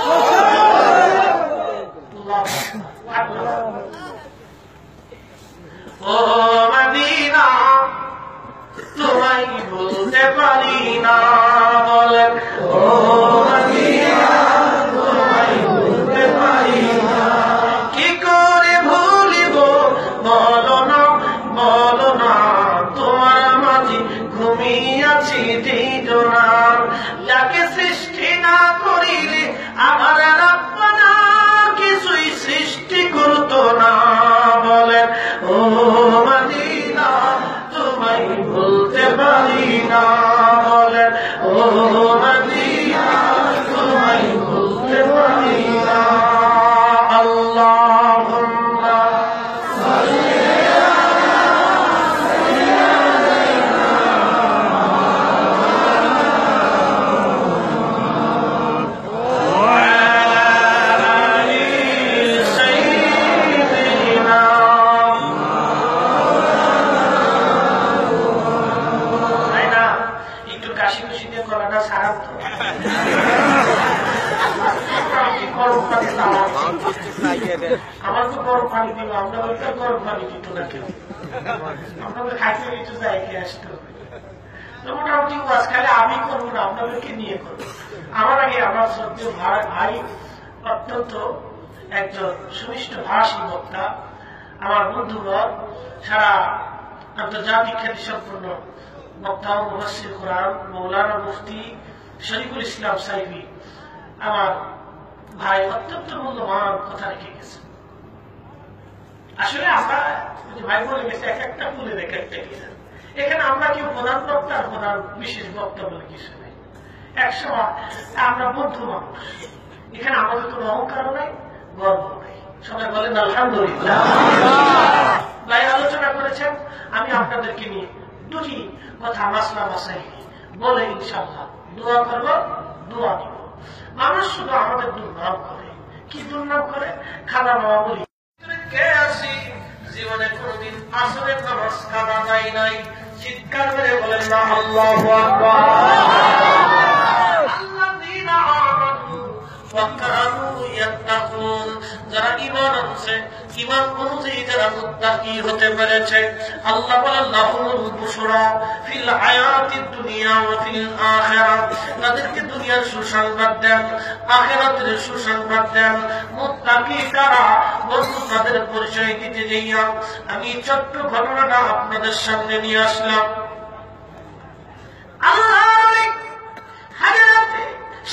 ও মদিনা তোমায় বলতে পারি না, বলেন ও মদিনা তোমায় বলতে পারি না, কি করে ভুলিব বলো না, বলো না, তোমার মাঝে ঘুমিয়াছি দিজনা, যাকে সৃষ্টি না করিলে আমার রাব্বানা কিছুই সৃষ্টি করতো না, বলেন ও মদিনা তোমায় বলতে পারি না, বলেন ও মদিনা তোমায় বলতে পারি না। আল্লাহুম্মা আমার তো গরম পানি দিল, আপনাদের তো গরম পানি দিত না কেউ, আপনাদের খাইতে কিছু যাই খেয়ে আসতে হবে। তো মোটামুটি আজকালে আমি করবো না, আপনাদেরকে নিয়ে করবো। আমার আগে আমার শ্রদ্ধেয় ভাই অত্যন্ত একজন সুমিষ্ট ভাষী বক্তা, আমার বন্ধুগণ, সারা আন্তর্জাতিক খ্যাতি সম্পন্ন বক্তা ও মুফাসসির কোরআন মৌলানা মুফতি শরীফুল ইসলাম সাইফি, আমার ভাই অত্যন্ত মূল্যবান কথা রেখে গেছে। আসলে আমরা ভাই বলে গেছে এক একটা ফুলের এক একটা গেছে, এখানে আমরা কেউ প্রধান বক্তা আর প্রধান বিশেষ বক্তা বলে কিছু নেই। একসময় আমরা বন্ধু মানুষ, এখানে আমাদের কোনো অহংকার নাই, গর্ব নাই, সবাই বলেন আলহামদুলিল্লাহ। ভাই আলোচনা করেছেন, আমি আপনাদেরকে নিয়ে দুটি কথা মাসলা মাসাইল বলে ইনশাআল্লাহ দোয়া করব, দোয়া দিব। মানুষ শুধু আমাদের দুর্নাম করে, কি দুর্নাম করে? খানা বাবা বলি কে আসি জীবনে কোনদিন আসরের নামাজ কাদা যায় নাই, চিৎকার করে বলেন না আল্লাহু আকবার। আল্লাযীনা আমানু ওয়া কানু ইয়াত্তাকুন, যারা ঈমান আনছে, ঈমান অনুযায়ী যারা মুত্তাকি হতে পেরেছে, আল্লাহ বলেন লাহুল বুশরা ফিল হায়াতিদ দুনিয়া ওয়া ফিল আখিরাহ, তাদেরকে দুনিয়ার সুসংবাদ দেন, আখিরাতের সুসংবাদ দেন। মুত্তাকি কারা? বন্ধু তাদের পরিচয় দিতে যাইয়া আমি ছোট্ট ঘটনাটা আপনাদের সামনে নিয়ে আসলাম। আল্লাহর ওলি হযরত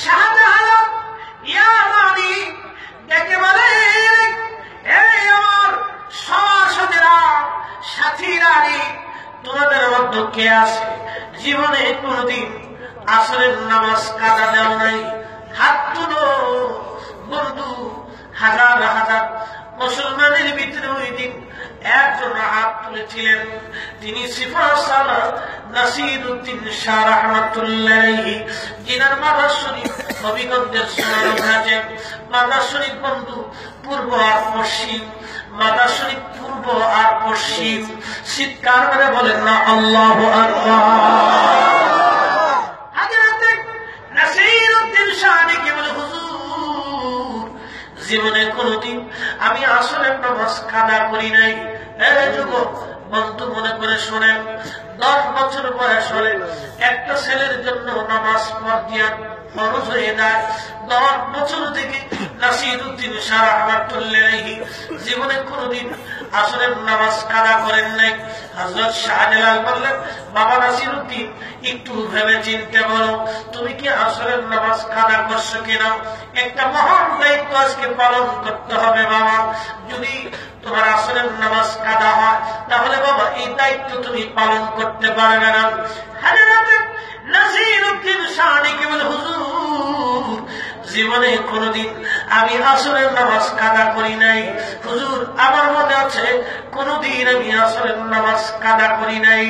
শাহজালাল ইয়ামানি ডেকে বলেন, এই আমার সমাজেরা, সাথীরা, তোমাদের মধ্যে কে আছে জীবনে কোনদিন আসরের নামাজ কাদা দেওয়া নাই? হাত তুলো। বন্ধু, হাজার হাজার মুসলমানের ভিতরে ওই দিন একজন হাত তুলেছিলেন, তিনি সিফা সালাহ নাসিরউদ্দিন শাহ রাহমাতুল্লাহ আলাইহি, যিনার মাদার শরীফ নবীগঞ্জের সোনার ঘাটে। মাদার শরীফ বন্ধু পূর্ব আর পশ্চিম, মাদার শরীফ পূর্ব আর পশ্চিম। চিৎকার করে বলেন না আল্লাহু আকবার। হযরত নাসিরউদ্দিন শাহ ডেকে বলে, হুজুর জীবনে কোনদিন আমি আসরের নামাজ কাদা করি নাই। যুবক বন্ধু মনে করে শোনেন, 10 বছর বয়স হলে একটা ছেলের জন্য নামাজ পড়িয়া খরচ হয়ে যায়। 10 বছর থেকে নাসিরউদ্দিন শাহ রাহমাতুল্লাহ জীবনে কোনদিন আসরের নামাজ কাদা করেন নাই। হযরত শাহজালাল বললেন, বাবা নাসিরউদ্দিন, একটু ভেবে চিন্তে বলো, তুমি কি আসরের নামাজ কাদা করছো কিনা? একটা মহান দায়িত্ব আজকে পালন করতে হবে বাবা। যদি তোমার আসরের নামাজ কাদা হয়, তাহলে বাবা এই দায়িত্ব তুমি পালন করতে পারবে না। হযরত নাসিরউদ্দিন শাহ ডেকে বলে, হুজুর, জীবনে কোনদিন আমি আসরের নামাজ কাদা করি নাই। হুজুর, আমার মনে আছে কোনদিন আমি আসরের নামাজ কাদা করি নাই।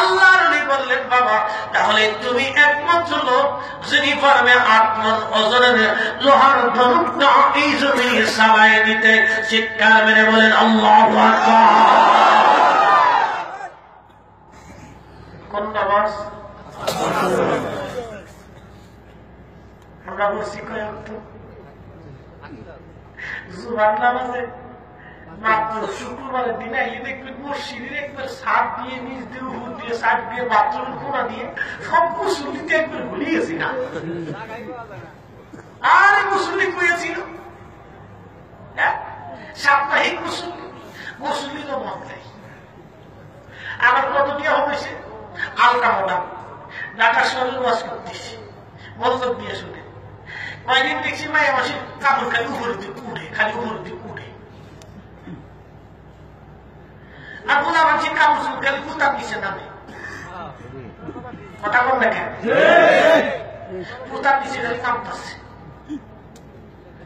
আল্লাহর নবী বললেন, বাবা, তাহলে তুমি একমাত্র লোক যিনি পারবে 8 মণ ওজনের লোহার ধনুকটা এই জমিনে চালায় দিতে। চিৎকার মেরে বলেন আল্লাহু আকবার। কোন নামাজ? আমরা বলছি কয়েকটা জুমার নামাজে মাত্র শুক্রবারের দিন আইলে দেখবেন মসজিদের একবার সার দিয়ে নিচ দিয়ে উপর দিয়ে সার দিয়ে বাথরুমের কোনা দিয়ে সব মুসল্লিতে একবার ভুলে গেছি না। আর মুসল্লি করেছিল সাপ্তাহিক মুসল্লি তো মত নেই। আমার কত দেওয়া হয়েছে আলকা মোটা ঢাকা শহরের ওয়াজ করতেছি, মনোযোগ দিয়ে শুনে। কয়েকদিন দেখছি মায়ের মাসে কাপড় খালি উপরের দিকে উঠে, খালি উপরের দিকে উঠে। আর বোলা মানছি কাপড় চুল খালি কুতার নিচে নামে। কথা বল না কেন? কুতার নিচে খালি নামতেছে,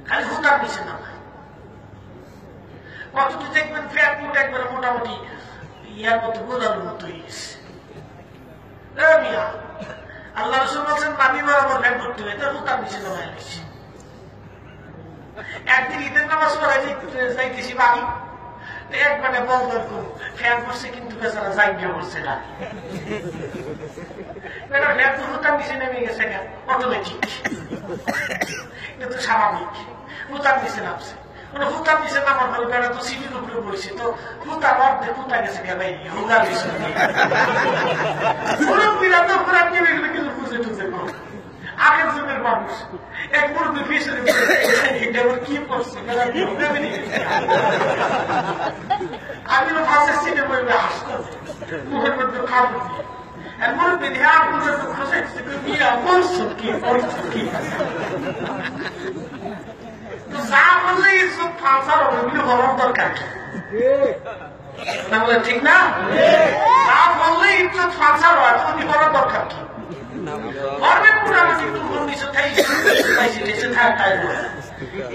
খালি কুতার নিচে নামে। কতটি দেখবেন ফ্যাট মুট একবারে মোটামুটি ইয়ার মতো গোলার মতো হয়ে গেছে। আল্লাহ রাসূল বলেন, পানি বরাবর ফ্যান করতে হবে, তার কুতার নিচে নামায় গেছে। একদিন ঈদের নামাজ পড়াই যাইতেছি বাড়ি, একবারে বলবার ফ্যান করছে কিন্তু বেচারা জায়গা করছে না। ফ্যান তো কুতার নিচে নেমে গেছে, অটোমেটিক, এটা তো স্বাভাবিক। কুতার নিচে নামছে, ফুতার নিচে নামার পরে বেড়া তো সিটির উপরে পড়েছে, তো ফুতার অর্ধে ফুতা গেছে ভাই হুগা গেছে। কিন্তু বুঝে টুঝে করো আগের যুগের মানুষ এক মুরব্বী পিছনে কি করছে আমি ভাষা সিটে বলবে হাসতাম মুখের মধ্যে খাবো দিয়ে। আর মুরব্বী ধ্যান করে তো খসাইছে করছো কি করছো কি যা বললে ইজ্জত ফাঁসার ওগুলো বলার দরকার না, বলে ঠিক না? যা বললে ইজ্জত ফাঁসার হয় তুমি বলার দরকার কি?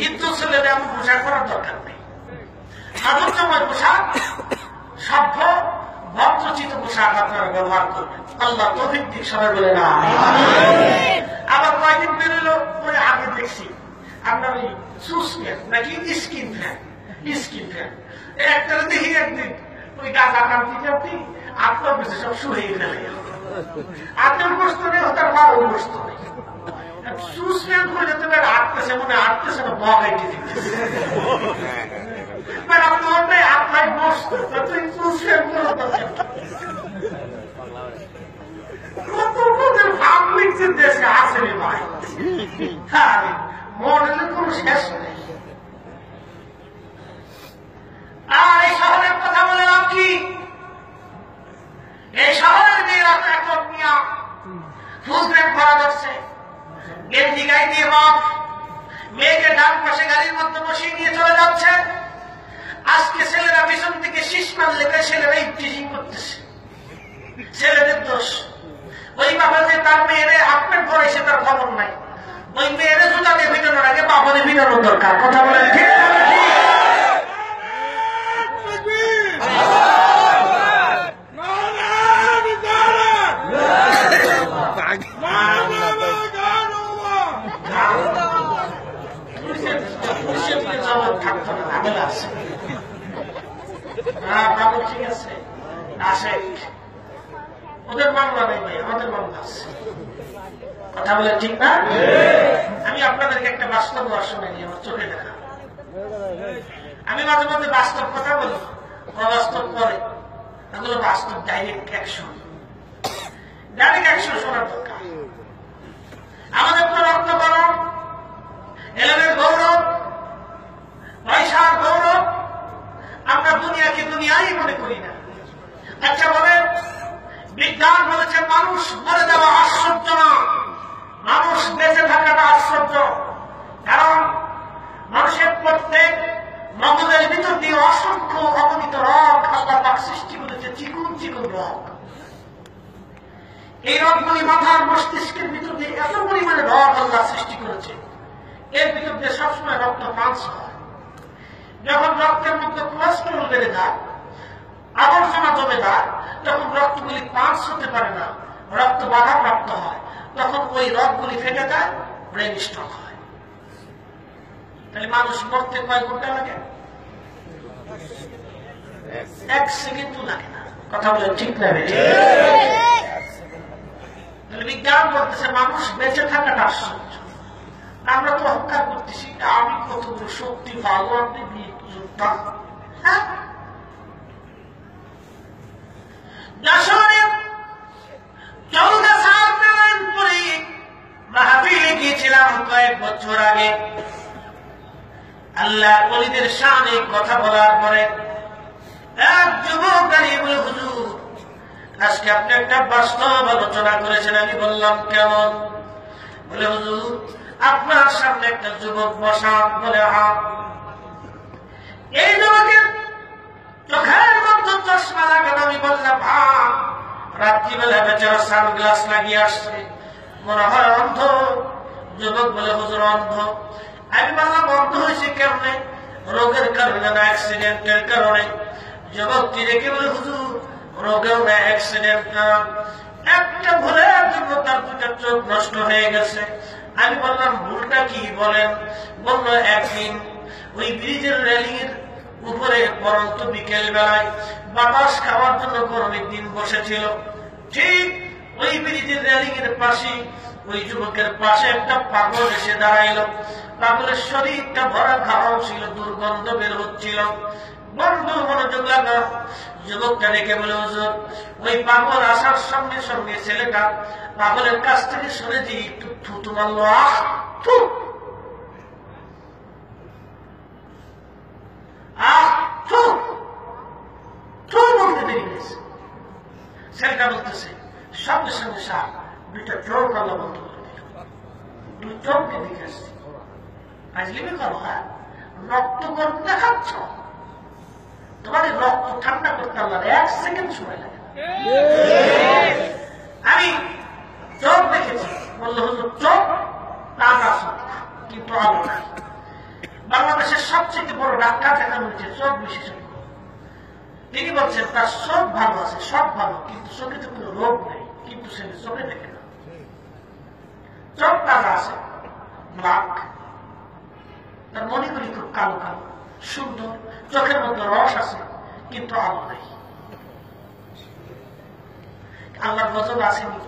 ইজ্জত ছেলে এমন পোশাক করার দরকার নেই। আদর্শময় পোশাক, সভ্য ভদ্রচিত পোশাক আপনারা ব্যবহার করবেন। আল্লাহ তৌফিক দিক সবাই বলে না। আবার কয়েকদিন বেরোলো পরে আগে দেখছি আপনার ওই সুস ফ্যান নাকি স্কিন ফ্যান, স্কিন ফ্যান একটা দেখি একদিন ওই গাছা কান্তি কান্তি আপনার বেশি সব শুয়ে ফেলে আপনার গোস্ত নেই, তার বাবার গোস্ত নেই। সুস ফ্যান করে তো আটতেছে, মনে আটতেছে না বগাইতে দিতেছে। আপনার গোস্ত তুই সুস ফ্যান করে পাবলিক যে দেশে আছে রে ভাই, হ্যাঁ মডেলের কোন শেষ নেই। আর এই শহরের কথা বলে লাভ কি? এই শহরের মেয়েরা তো এখন মিয়া ফুল প্যান্ট পরা যাচ্ছে, গেঞ্জি গায়ে দিয়ে বাপ মেয়েকে ডান পাশে গাড়ির মধ্যে বসিয়ে নিয়ে চলে যাচ্ছে। আজকে ছেলেরা পিছন থেকে শীষ মারলে ছেলেরা ইফটিজিং করতেছে, ছেলেদের দোষ। ওই বাবা যে তার মেয়েরে হাফ প্যান্ট পরাইছে তার খবর নাই, ওই মেয়েরে জুতা দিয়ে ভিটানোর আগে বাবারে ভিটানোর দরকার। কথা বলেন ঠিক? ঠিক আছে, আসে ওদের মামলা নেই ভাই, আমাদের মামলা আছে। কথা বলে ঠিক না? আমি আপনাদেরকে একটা বাস্তব শোনাই, আমার চোখে দেখা। আমি মাঝে মধ্যে বাস্তব কথা বলি, অবাস্তব করে, এগুলো বাস্তব ডাইরেক্ট অ্যাকশন। ডাইরেক্ট অ্যাকশন শোনার দরকার। আমাদের তো রক্ত গরম, এলেমের গৌরব, পয়সার গৌরব, আমরা দুনিয়াকে দুনিয়াই মনে করি না। আচ্ছা বলেন, বিজ্ঞান বলেছে মানুষ মরে যাওয়া আশ্চর্য না, মানুষ বেঁচে থাকাটা আশ্চর্য। কারণ মানুষের প্রত্যেক মগজের ভিতর দিয়ে অসংখ্য অগণিত রগ আল্লাহ পাক সৃষ্টি করেছে, চিকুন চিকুন রগ। এই রগগুলি মাথার মস্তিষ্কের ভিতর দিয়ে এত পরিমাণে রগ আল্লাহ সৃষ্টি করেছে, এর ভিতর দিয়ে সবসময় রক্ত পাস হয়। যখন রক্তের মধ্যে কোলেস্টেরল বেড়ে যায়, আবর্জনা জমে যায়, তখন রক্তগুলি পাস হতে পারে না, রক্ত বাধাপ্রাপ্ত হয়, তখন ওই রগগুলি ফেটে যায়, ব্রেন স্ট্রোক হয়। তাহলে মানুষ মরতে কয় ঘন্টা লাগে? 1 সেকেন্ডও লাগে না। কথা বলে ঠিক না? তাহলে বিজ্ঞান বলতেছে মানুষ বেঁচে থাকাটা আশ্চর্য। আমরা তো অহংকার করতেছি, আমি কত বড় শক্তি ভালো, আপনি যোদ্ধা। হ্যাঁ, গিয়েছিলাম কয়েক বছর আগে। আল্লাহ ওলিদের শানে কথা বলার পরে এক যুবক দাঁড়িয়ে বলে, হুজুর আজকে আপনি একটা বাস্তব আলোচনা করেছেন। আমি বললাম কেমন? বলে, হুজুর আপনার সামনে একটা যুবক বসা। বলে, হ্যাঁ। এই যুবকের চোখের মধ্যে চশমা লাগানো। আমি বললাম, হ্যাঁ। রাত্রিবেলা বেচারা সানগ্লাস লাগিয়ে আসছে, মনে হয় অন্ধ। যুবক বলে, হুজুর অন্ধ। আমি বললাম, অন্ধ হয়েছে কেমনে? রোগের কারণে না অ্যাক্সিডেন্টের কারণে? যুবকটি রেখে বলে, হুজুর রোগেও না অ্যাক্সিডেন্ট না, একটা ভুলের জন্য তার দুটা চোখ নষ্ট হয়ে গেছে। আমি বললাম, ভুলটা কি বলেন? বলল, একদিন ওই ব্রিজের রেলিং এর উপরে পরন্ত বিকেল বেলায় বাতাস খাওয়ার জন্য গরমের দিন বসেছিল। ঠিক ওই ব্রিজের রেলিং এর পাশে ওই যুবকের পাশে একটা পাগল এসে দাঁড়াইল। পাগলের শরীরটা ভরা ঘাও ছিল, দুর্গন্ধ বের হচ্ছিল। বন্ধু মনোযোগ লাগা। যুবকটা ডেকে বলে, হুজুর ওই পাগল আসার সঙ্গে সঙ্গে ছেলেটা পাগলের কাছ থেকে সরে যে একটু থুতু মারল। আহ থু, আহ থু, থু বলতে দেরি হয়েছে। ছেলেটা বলতেছে, সঙ্গে সঙ্গে সাপ দুইটা চোখ আল্লাহ বন্ধ করে দিল। দুই চোখকে দেখে আসছে। আজলিমি করো, হ্যাঁ রক্ত গরম দেখাচ্ছ? তোমার রক্ত ঠান্ডা করতে আল্লাহ 1 সেকেন্ড সময় লাগে। আমি চোখ দেখেছি। বললো, হুজুর চোখ টাকা কিন্তু আলো নাই। বাংলাদেশের সবচেয়ে বড় ডাক্তার দেখানো হয়েছে চোখ বিশেষজ্ঞ। তিনি বলছেন তার চোখ ভালো আছে, সব ভালো, কিন্তু চোখে তো কোনো রোগ নেই, কিন্তু সে চোখে দেখে না। চোখ তাজা আছে, ব্ল্যাক, তার মণিগুলি খুব কালো কালো সুন্দর, চোখের মধ্যে রস আছে, কিন্তু আলো নেই। আল্লাহর গজব আসেনি?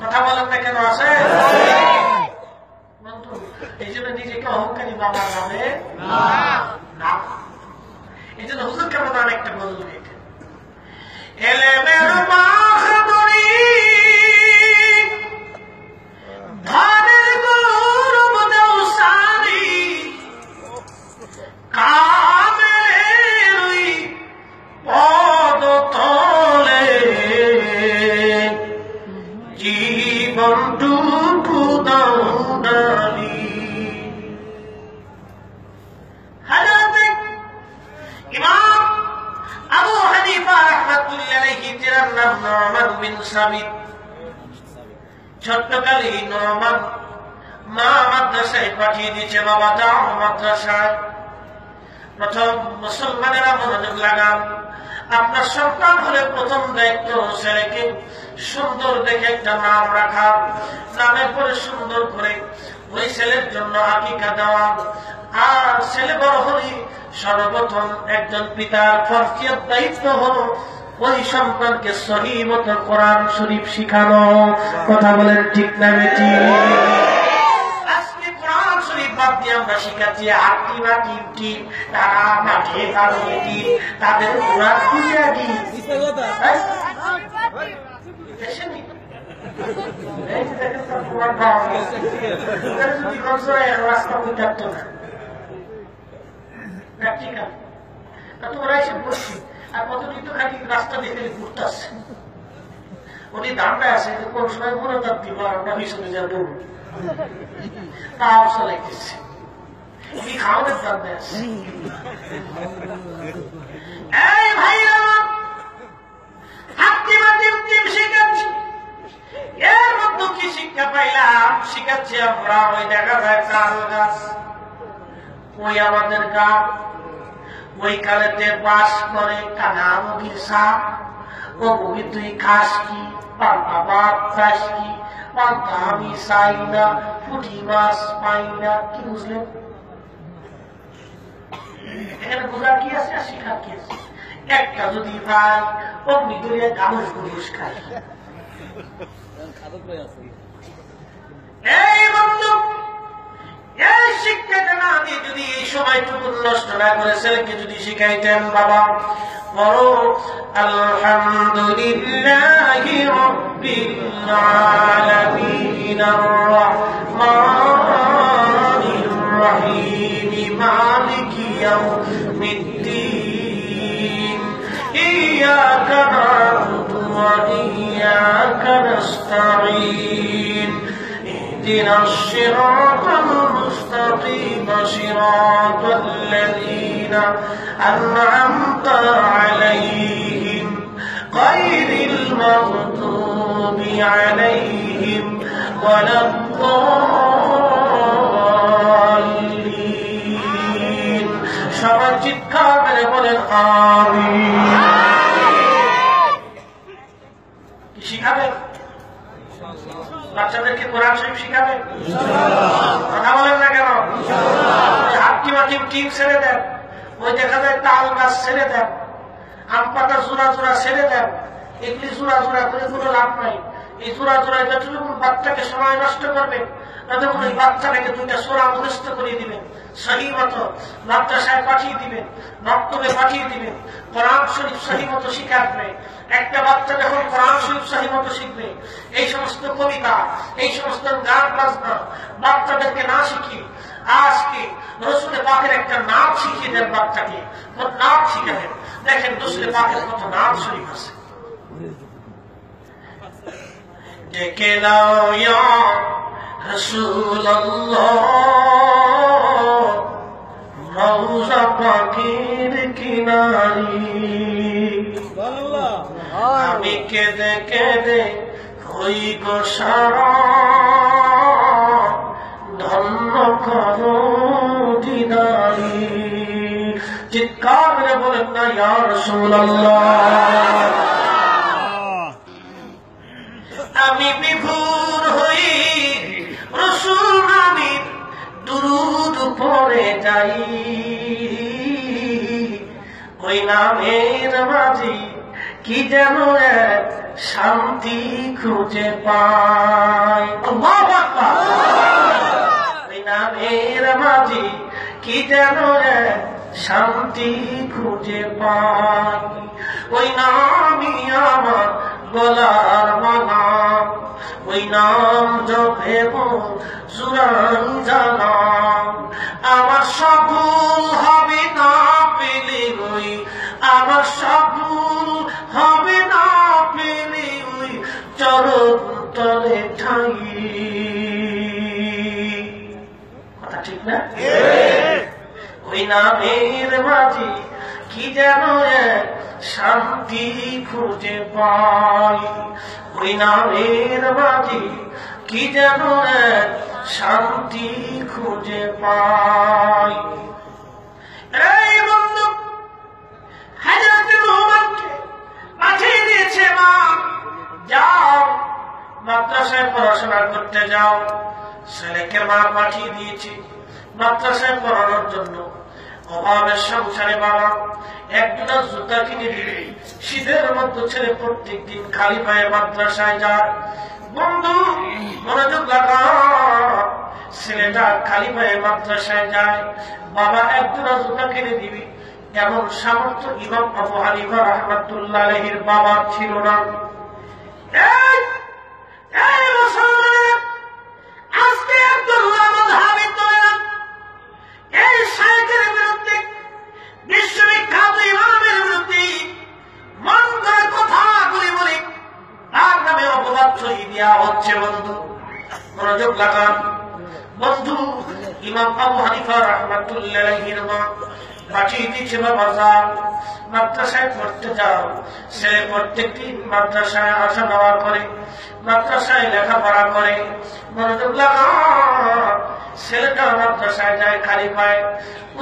কথা বলেন না কেন? আছে। বন্ধু এই জন্য নিজেকে অহংকারী বাবা যাবে না। এই জন্য হুজুর কেমন আরেকটা গজল দিয়েছেন, এলেমের মাহদুরি ধানের গৌরব দেওসানি কামের পদ তলে জীবনটুকু দাউদানি। ইমাম আবু হানিফা রাহমাতুল্লাহি আলাইহি তিনার নাম নুমান বিন সাবিত। ছোট্টকালে নুমান মা মাদ্রাসায় পাঠিয়ে দিয়েছে, বাবা যাও মাদ্রাসায়। প্রথম মুসলমানেরা মনোযোগ লাগান, আপনার সন্তান হলে প্রথম দায়িত্ব ছেলেকে সুন্দর দেখে একটা নাম রাখা, নামের পরে সুন্দর করে ওই ছেলের জন্য আকিকা দেওয়া। আর ছেলে বড় হলে সর্বপ্রথম একজন পিতার ফরজিয়ত দায়িত্ব হলো ওই সন্তানকে সহি মতো কোরআন শরীফ শিখানো। কথা বলেন ঠিক না বেটি? আজকে কোরআন শরীফ বাদ দিয়ে আমরা শিখাচ্ছি আটি বা টিপটি, তারা মাঠে কারণে তাদের কোরআন খুঁজে আটি। এই যে দেখেন তো তোমার পাওয়া গেছে, যদি খরচ হয় রাস্তা বই থাকতো না প্র্যাকটিক্যাল। তোমরা এসে বসছি আর কতদিন তো খালি রাস্তা দেখে ঘুরতে আসছে, উনি দামটা আছে কোন সময় মনে দাম দিব আমরা পিছনে যাবো তাও চালাইতেছে, উনি খাওয়ানোর দামে আছে। এই ভাইরা হাতি মাতি উত্তিম শিখাচ্ছি, এর মধ্যে কি শিক্ষা পাইলাম? শিখাচ্ছি আমরা ওই দেখা যায় তাল গাছ, ওই আমাদের গ্রাম, ওই কালেতে বাস করে কানা মুগির সাপ। ও মুগি তুই খাস কি? পান্তা ভাত খাস কি? পান্তা আমি চাই না, পুঁটি মাছ পাই না। কি বুঝলেন? এখানে বোঝার কি আছে আর শিখার কি আছে? একটা যদি ভাই অগ্নি ধরিয়া গামস গুলিস খাই। এই বন্ধু, এই শিক্ষাটা না দিয়ে যদি এই সময়টুকু নষ্ট না করে ছেলেকে যদি শিখাইতেন, বাবা বড় আলহামদুলিল্লাহি রাব্বিল আলামিন আর-রাহমানির রাহিম মালিকি ইয়াউমিদ্দিন ইয়্যাকা না'বুদু ওয়া ইয়্যাকা নাস্তাঈন اهدنا الصراط المستقيم صراط الذين أنعمت عليهم غير المغضوب عليهم ولا الضالين সবাই চিৎকার করে বলেন আমিন। কি শিখাবেন? বাচ্চাদেরকে কোরআন শরীফ শিখাবেন? কথা বলেন না কেন? হাট্টিমাটিম টিম ছেড়ে দেন, ওই দেখা যায় তাল গাছ ছেড়ে দেন, আম পাতা জোড়া জোড়া ছেড়ে দেন। এগুলি জোড়া জোড়া করে কোনো লাভ নাই। এই জোড়া জোড়ায় যতটুকু বাচ্চাকে সময় নষ্ট করবেন, ততক্ষণ ওই বাচ্চাটাকে দুইটা সোরা মুখস্থ করিয়ে দিবেন, সহি মতো মাদ্রাসায় পাঠিয়ে দিবেন, মক্তবে পাঠিয়ে দিবেন, কোরআন শরীফ সহি মতো শিখাবে। একটা বাচ্চা যখন কোরআন শরীফ সহি মতো শিখবে, এই সমস্ত কবিতা, এই সমস্ত গান বাজনা বাচ্চাদেরকে না শিখিয়ে আজকে রসুল পাকের একটা নাম শিখিয়ে দেন বাচ্চাকে। নাম শিখাবেন, দেখেন রসুল পাকের কত নাম শরীফ আছে। ডেকে নাও ইয়া রাসূলুল্লাহ রওজা পাকের কিনারি, আমি কেঁদে কেঁদে হই গো সারা, ধন্য করো দিদারি। চিৎকার করে বলেন না ইয়া রাসূলুল্লাহ। আমি বিভোর হই রাসূল নামের দুরূদ পড়ে যাই, ওই নামের মাঝে কি যেন এক শান্তি খুঁজে পাই। আল্লাহু আকবার। ওই নামের মাঝে কি যেন এক শান্তি খুঁজে পাই, ওই নামই আমার গলার মালা, ওই নাম জপে জুরান জানাম। আমার সফল হবে না পেলে ওই, আমার সফল হবে না পেলে ওই চরণ তলে ঠাই। কথা ঠিক না? ওই নামের মাঝে কি যেন এক শান্তি খুঁজে পাই, ওই নামের মাঝে কি যেন এক শান্তি খুঁজে পাই। এই বন্ধু, হযরত মুহাম্মদকে পাঠিয়ে দিয়েছে মা, যাও মাদ্রাসায় পড়াশোনা করতে যাও। ছেলেকে মা পাঠিয়ে দিয়েছে মাদ্রাসায় পড়ানোর জন্য। অভাবের সংসারে বাবা একজোড়া জুতা কিনে দিবে। শীতের মধ্যে ছেলে প্রত্যেক দিন খালি পায়ে মাদ্রাসায় যায়। বন্ধু মনোযোগ লাগা, ছেলেটা খালি পায়ে মাদ্রাসায় যায়, বাবা একজোড়া জুতা কিনে দিবে। এমন সামর্থ্য ইমাম আবু হানিফা রাহমাতুল্লাহ আলাইহির বাবার ছিল না। এই মুসলমানেরা, আজকে আব্দুল্লাহ মুযহাবি তোলেন এই শায়েখের বিরুদ্ধে, বিশ্ববিখ্যাত ইমামের বিরুদ্ধে মন করে কথাগুলি বলি, তার নামে অপবাদ ছড়িয়ে দেওয়া হচ্ছে। বন্ধু মনোযোগ লাগান। বন্ধু ইমাম আবু হানিফা রাহমাতুল্লাহি আলাইহির মা পাঠিয়ে দিয়েছে, বাবা যাও মাদ্রাসায় পড়তে যাও। সে প্রত্যেকদিন মাদ্রাসায় আসা যাওয়া করে, মাদ্রাসায় লেখাপড়া করে। মনোযোগ লাগান। ছেলেটা মাদ্রাসায় যায় খালি পায়।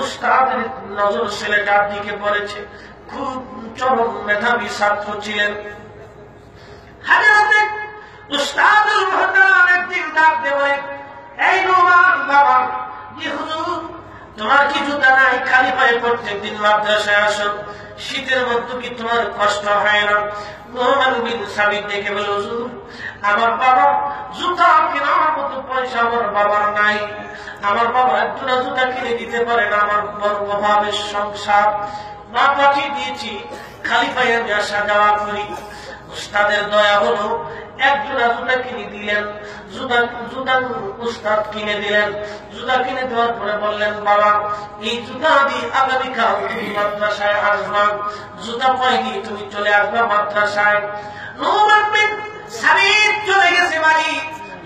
উস্তাদের নজর ছেলেটার দিকে পড়েছে। খুব চরম মেধাবী ছাত্র ছিলেন। হাজরাতে উস্তাদুল মুহতারাম একদিন ডাক দেবে, এই নোমান বাবা, জি হুজুর, তোমার কি জুতা নাই? খালি পায়ে প্রত্যেকদিন মাদ্রাসায় আসো, শীতের মধ্যে কি তোমার কষ্ট হয় না? নোমান বিন সাবিত দেখে বলে, হুজুর, আমার বাবা জুতা কেনার মতো পয়সা আমার বাবার নাই। আমার বাবা একজোড়া জুতা কিনে দিতে পারে না, আমার বড় অভাবের সংসার। মা পাঠিয়ে দিয়েছি, খালি পায়ে আমি আসা যাওয়া করি। উস্তাদের দয়া হলো, একজোড়া জুতা কিনে দিলেন। জুতা উস্তাদ কিনে দিলেন। জুতা কিনে দেওয়ার পরে বললেন, বাবা, এই জুতা দিয়ে আগামীকাল তুমি মাদ্রাসায় আসবা। জুতা পায়ে দিয়ে তুমি চলে আসবা মাদ্রাসায়। নোমান বিন সাবিত চলে গেছে বাড়ি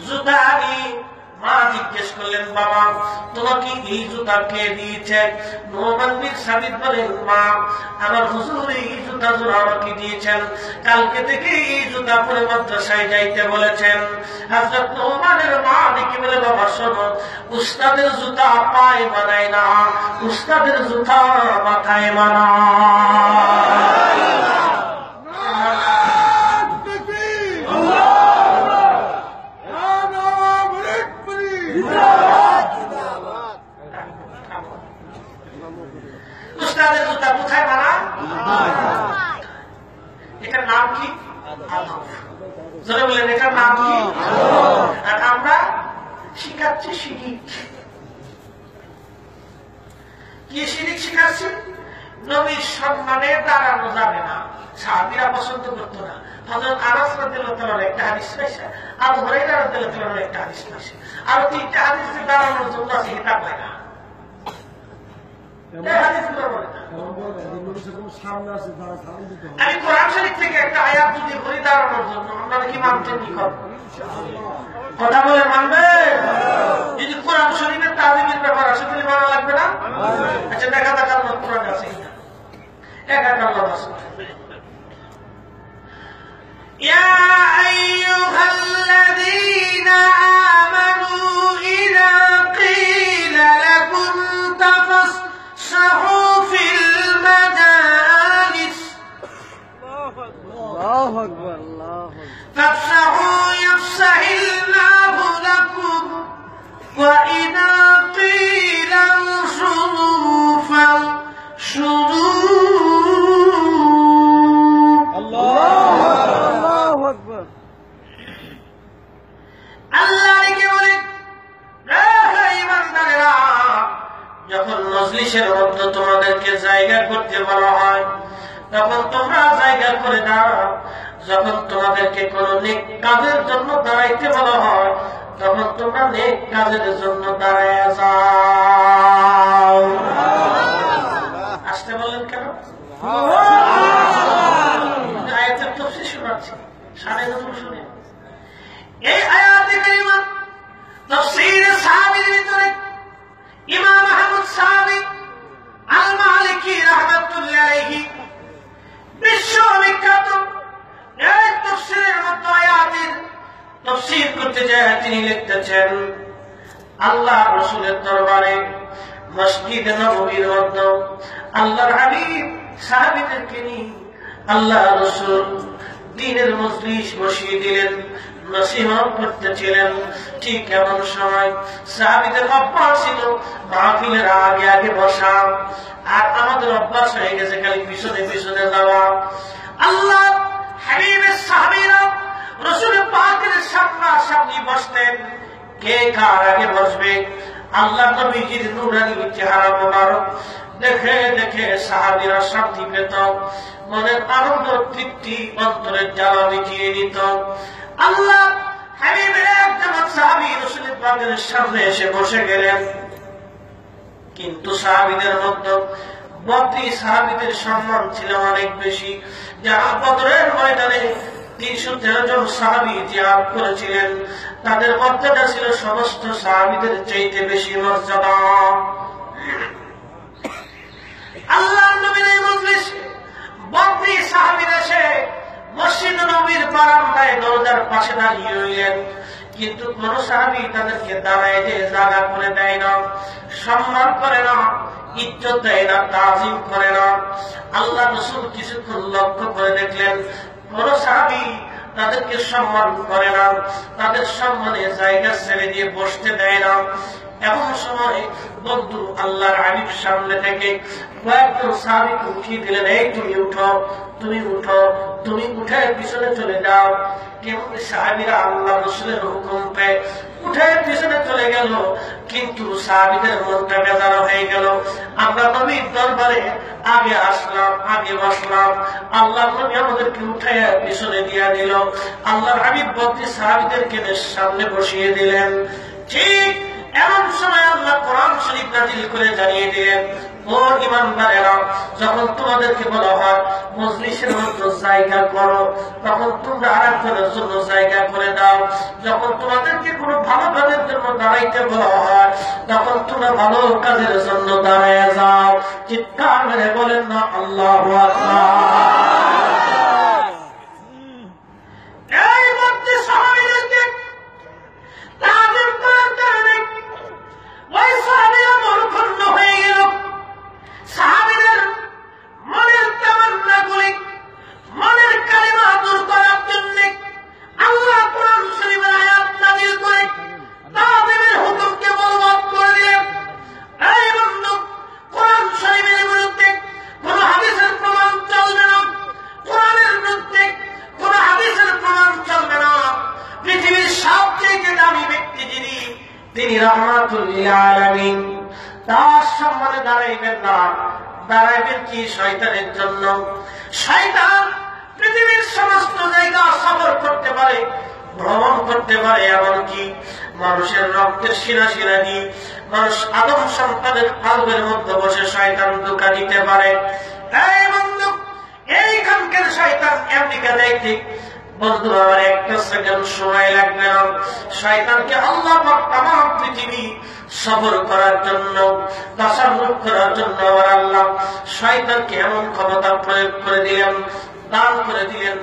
জুতা দিয়ে। মা জিজ্ঞেস করলেন, বাবা, তোমাকে এই জুতা কে দিয়েছে? নোমান বিন সাবিত বলেন, মা, আমার হুজুর এই জুতা জোড়া আমাকে দিয়েছেন। কালকে থেকে এই জুতা পরে মাদ্রাসায় যাইতে বলেছেন। হযরত নোমানের মা ডেকে বলে, বাবা শোনো, উস্তাদের জুতা পায়ে মানায় না, উস্তাদের জুতা মাথায় মানায়। উস্তাদের জুতা কোথায় মানা? এটার নাম কি? জোরে বলেন, এটার নাম কি? আর আমরা শিখাচ্ছি শিরিক। কি শিরিক শিখাচ্ছি? নবীর সম্মানে দাঁড়ানো যাবে না। সাহাবীরা পছন্দ করতো না। হযরত আনাস রাদিয়াল্লাহু তাআলার একটা হাদিস পাইছে, আবু হুরায়রা রাদিয়াল্লাহু তাআলার একটা হাদিস পাইছে। আর তিনটা হাদিসে দাঁড়ানোর জন্য আছে কিতাব লেখা। আমি কোরআন শরীফ থেকে একটা আয়াত যদি বলি দাঁড়ানোর জন্য, আপনারা কি মানছেন? কি কথা বলে মানবে? যদি কোরআন শরীফের তাজিমের ব্যাপার আসে তাহলে মানা লাগবে না? আচ্ছা, দেখা দেখার মত কোরআন আছে কিনা? একাকার লোক আছে। يا أيها الذين آمنوا إذا قيل لكم تفسحوا في المجالس فافسحوا يفسح الله لكم وإذا قيل انشزوا فانشزوا যখন মজলিসের মধ্যে তোমাদেরকে জায়গা করতে বলা হয় তখন তোমরা জায়গা করে দাও। যখন তোমাদেরকে কোন নেক কাজের জন্য দাঁড়াইতে বলা হয় তখন তোমরা নেক কাজের জন্য দাঁড়ায় যাও। আসতে বললেন কেন? আয়াতের তাফসীর শোনাচ্ছি, সাড়ে নতুন শুনে। এই আয়াতে কারিমা তাফসীরে সাহাবীর ভিতরে ইমাম আহমদ সাহাবী আল মালিকি রাহমাতুল্লাহি আলাইহি বিশ্ববিখ্যাত এই তাফসীরের মতো আয়াতের তাফসীর করতে যায় তিনি লিখতেছেন, আল্লাহ রাসূলের দরবারে মসজিদ নববীর মধ্যে আল্লাহর হাবিব সাহাবীদেরকে নিয়ে আল্লাহ রাসূল দ্বীনের মজলিস বসিয়ে দিলেন, নসিহত করতেছিলেন। ঠিক এমন সময় সাহাবীদের অভ্যাস ছিল মাহফিলের আগে আগে বসা, আর আমাদের অভ্যাস হয়ে গেছে খালি পিছনে পিছনে যাওয়া। আল্লাহ হাবিবের সাহাবীরা রাসূল পাকের সামনাসামনি বসতেন, কে কার আগে বসবে আল্লাহ নবীজির নূরানী চেহারা মোবারক দেখে দেখে সাহাবীরা শান্তি পেত, মনের আনন্দ তৃপ্তি অন্তরের জ্বালা মিটিয়ে নিত। আল্লাহ হাবিবের একজন সাহাবী রাসূল পাকের সামনে এসে বসে গেলেন। কিন্তু সাহাবীদের মধ্যে বদরি সাহাবীদের সম্মান ছিল অনেক বেশি, যারা বদরের ময়দানে 313 জন সাহাবী জিহাদ করেছিলেন, তাদের মর্যাদা ছিল সমস্ত সাহাবীদের চাইতে বেশি মর্যাদা। আল্লাহর নবীর এই মজলিসে বদরি সাহাবীরা এসে মসজিদ নববীর বারান্দায় দরজার পাশে দাঁড়িয়ে রইলেন, কিন্তু কোন সাহাবী তাদেরকে দাঁড়ায় যে জায়গা করে দেয় না, সম্মান করে না, ইজ্জত দেয় না, তাজিম করে না। আল্লাহ রাসূল কিছুক্ষণ লক্ষ্য করে দেখলেন কোন সাহাবী তাদেরকে সম্মান করে না, তাদের সম্মানে জায়গা ছেড়ে দিয়ে বসতে দেয় না। এমন সময় বন্ধু আল্লাহর হাবিব সামনে থেকে কয়েকজন সাহাবীকে উঠিয়ে দিলেন, এই তুমি উঠো, তুমি উঠো, তুমি উঠে পিছনে চলে যাও। কেমন সাহাবীরা আল্লাহ রাসূলের হুকুম পেয়ে উঠে পিছনে চলে গেল, কিন্তু সাহাবীদের মনটা বেজার হয়ে গেল। আমরা নবীর দরবারে আগে আসলাম, আগে বসলাম, আল্লাহ নবী আমাদেরকে উঠে পিছনে দিয়ে দিল। আল্লাহর হাবিব বদরি সাহাবীদেরকে সামনে বসিয়ে দিলেন। ঠিক এমন সময় আল্লাহ কোরআন শরীফ নাযিল করে জানিয়ে দিলেন, ও ঈমানদারেরা, যখন তোমাদেরকে বলা হয় মজলিসের মধ্যে জায়গা করো, তখন তোমরা আরেকজনের জন্য জায়গা করে দাও। যখন তোমাদেরকে কোনো ভালো কাজের জন্য দাঁড়াইতে বলা হয়, তখন তোমরা ভালো কাজের জন্য দাঁড়ায় যাও। চিৎকার মেরে বলেন না আল্লাহু আকবার। এই মধ্যে সাহাবীদেরকে তাজিম করার কারণে ওই সাহাবীরা মনক্ষুণ্ণ হয়ে গেল। সাহাবীদের মনের তামান্নাগুলি, মনের কালিমা দূর করার জন্য আল্লাহ কোরআন শরীফের আয়াত নাযিল করে তাজিমের হুকুমকে বলবৎ করে দিলেন। এই বন্ধু, কোরআন শরীফের বিরুদ্ধে কোন হাদিসের প্রমাণ চলবে না, কোরআনের বিরুদ্ধে কোন হাদিসের প্রমাণ চলবে না। পৃথিবীর সবচেয়ে দামি ব্যক্তি যিনি, তিনি রাহমাতুল লিল আলামিন, তার সম্মানে দাঁড়াইবেন না, দাঁড়াইবেন কি শয়তানের জন্য। শয়তান পৃথিবীর সমস্ত জায়গা সফর করতে পারে, ভ্রমণ করতে পারে, এমনকি মানুষের রক্তের শিরা শিরা দিয়ে মানুষ আদম সন্তানের কলবের মধ্যে বসে শয়তান ধোঁকা দিতে পারে। এই বন্ধু, এইখানকার শয়তান আমেরিকা যাইতে বন্ধু আমার একটা সেকেন্ড সময় লাগবে না। শয়তানকে আল্লাহ পাক তামাম পৃথিবী সফর করার জন্য, তাসাররুফ করার জন্য আমার আল্লাহ শয়তানকে এমন ক্ষমতা প্রয়োগ করে দিলেন, দান করে দিলেন,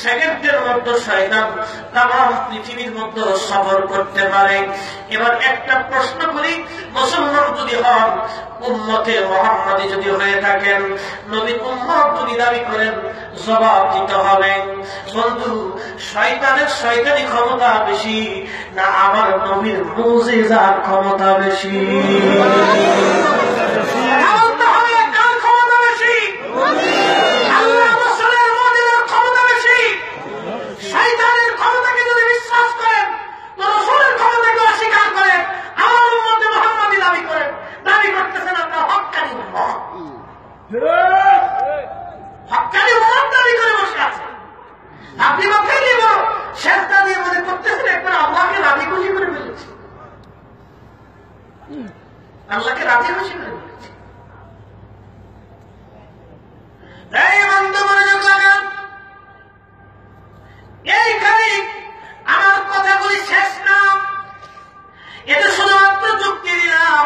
সেকেন্ডের মধ্যে শয়তান তামাম পৃথিবীর মধ্যে সফর করতে পারে। এবার একটা প্রশ্ন করি, মুসলমান যদি হন, উম্মতে মুহাম্মাদি যদি হয়ে থাকেন, নবীর উম্মত যদি দাবি করেন, জবাব দিতে হবে, বন্ধু শয়তানের শয়তানি ক্ষমতা বেশি না আমার নবীর মুজিজার ক্ষমতা বেশি? শয়তানের ক্ষমতাকে যদি বিশ্বাস করেন, তো রাসূলের ক্ষমতাকে অস্বীকার করেন, আমার উম্মতে মুহাম্মাদি দাবি করেন, দাবি করতেছেন আপনার হক্কানি উম্মত। হক্কানি উম্মত দাবি করে বসে আছে। আপনি মাথায় নিব সেজদা দিয়ে মনে করতেছেন একবার আল্লাহকে রাজি খুশি করে ফেলেছি, আল্লাহকে রাজি খুশি করে ফেলেছি। এই বন্ধু মনোযোগ লাগান, এইখানে আমার কথাগুলি শেষ না, এটা শুধুমাত্র যুক্তি দিলাম।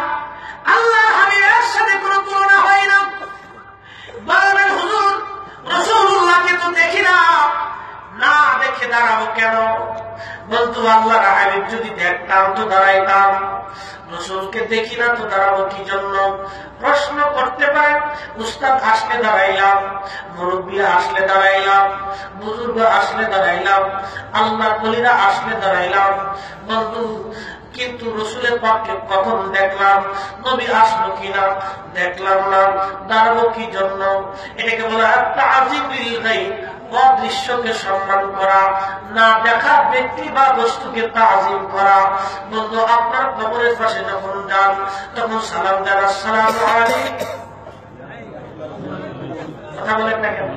আল্লাহ হাবিবের সাথে কোনো তুলনা হয় না। বলবেন হুজুর রাসূলুল্লাহকে তো দেখি না, না দেখে দাঁড়াবো কেন? বন্ধু আল্লাহর হাবিব যদি দেখতাম তো দাঁড়াইতাম, রাসূলকে দেখি না তো দাঁড়াবো কি জন্য? প্রশ্ন করতে পারেন, উস্তাদ আসলে দাঁড়াইলাম, মুরব্বী আসলে দাঁড়াইলাম, বুজুর্গ আসলে দাঁড়াইলাম, আল্লাহ ওলিরা আসলে দাঁড়াইলাম। বন্ধু কিন্তু রাসূলের পাককে কখন দেখলাম? নবী আসলো কিনা দেখলাম না, দাঁড়াবো কি জন্য? এটাকে বলা হয় তাযীম বিল গায়ব, অদৃশ্যকে সম্মান করা, না দেখা ব্যক্তি বা বস্তুকে তাযীম করা। বন্ধু আপনার কবরের পাশে যখন যান, তখন সালাম দেন, আসসালামু আলাইকুম। কথা বলেন না কেন?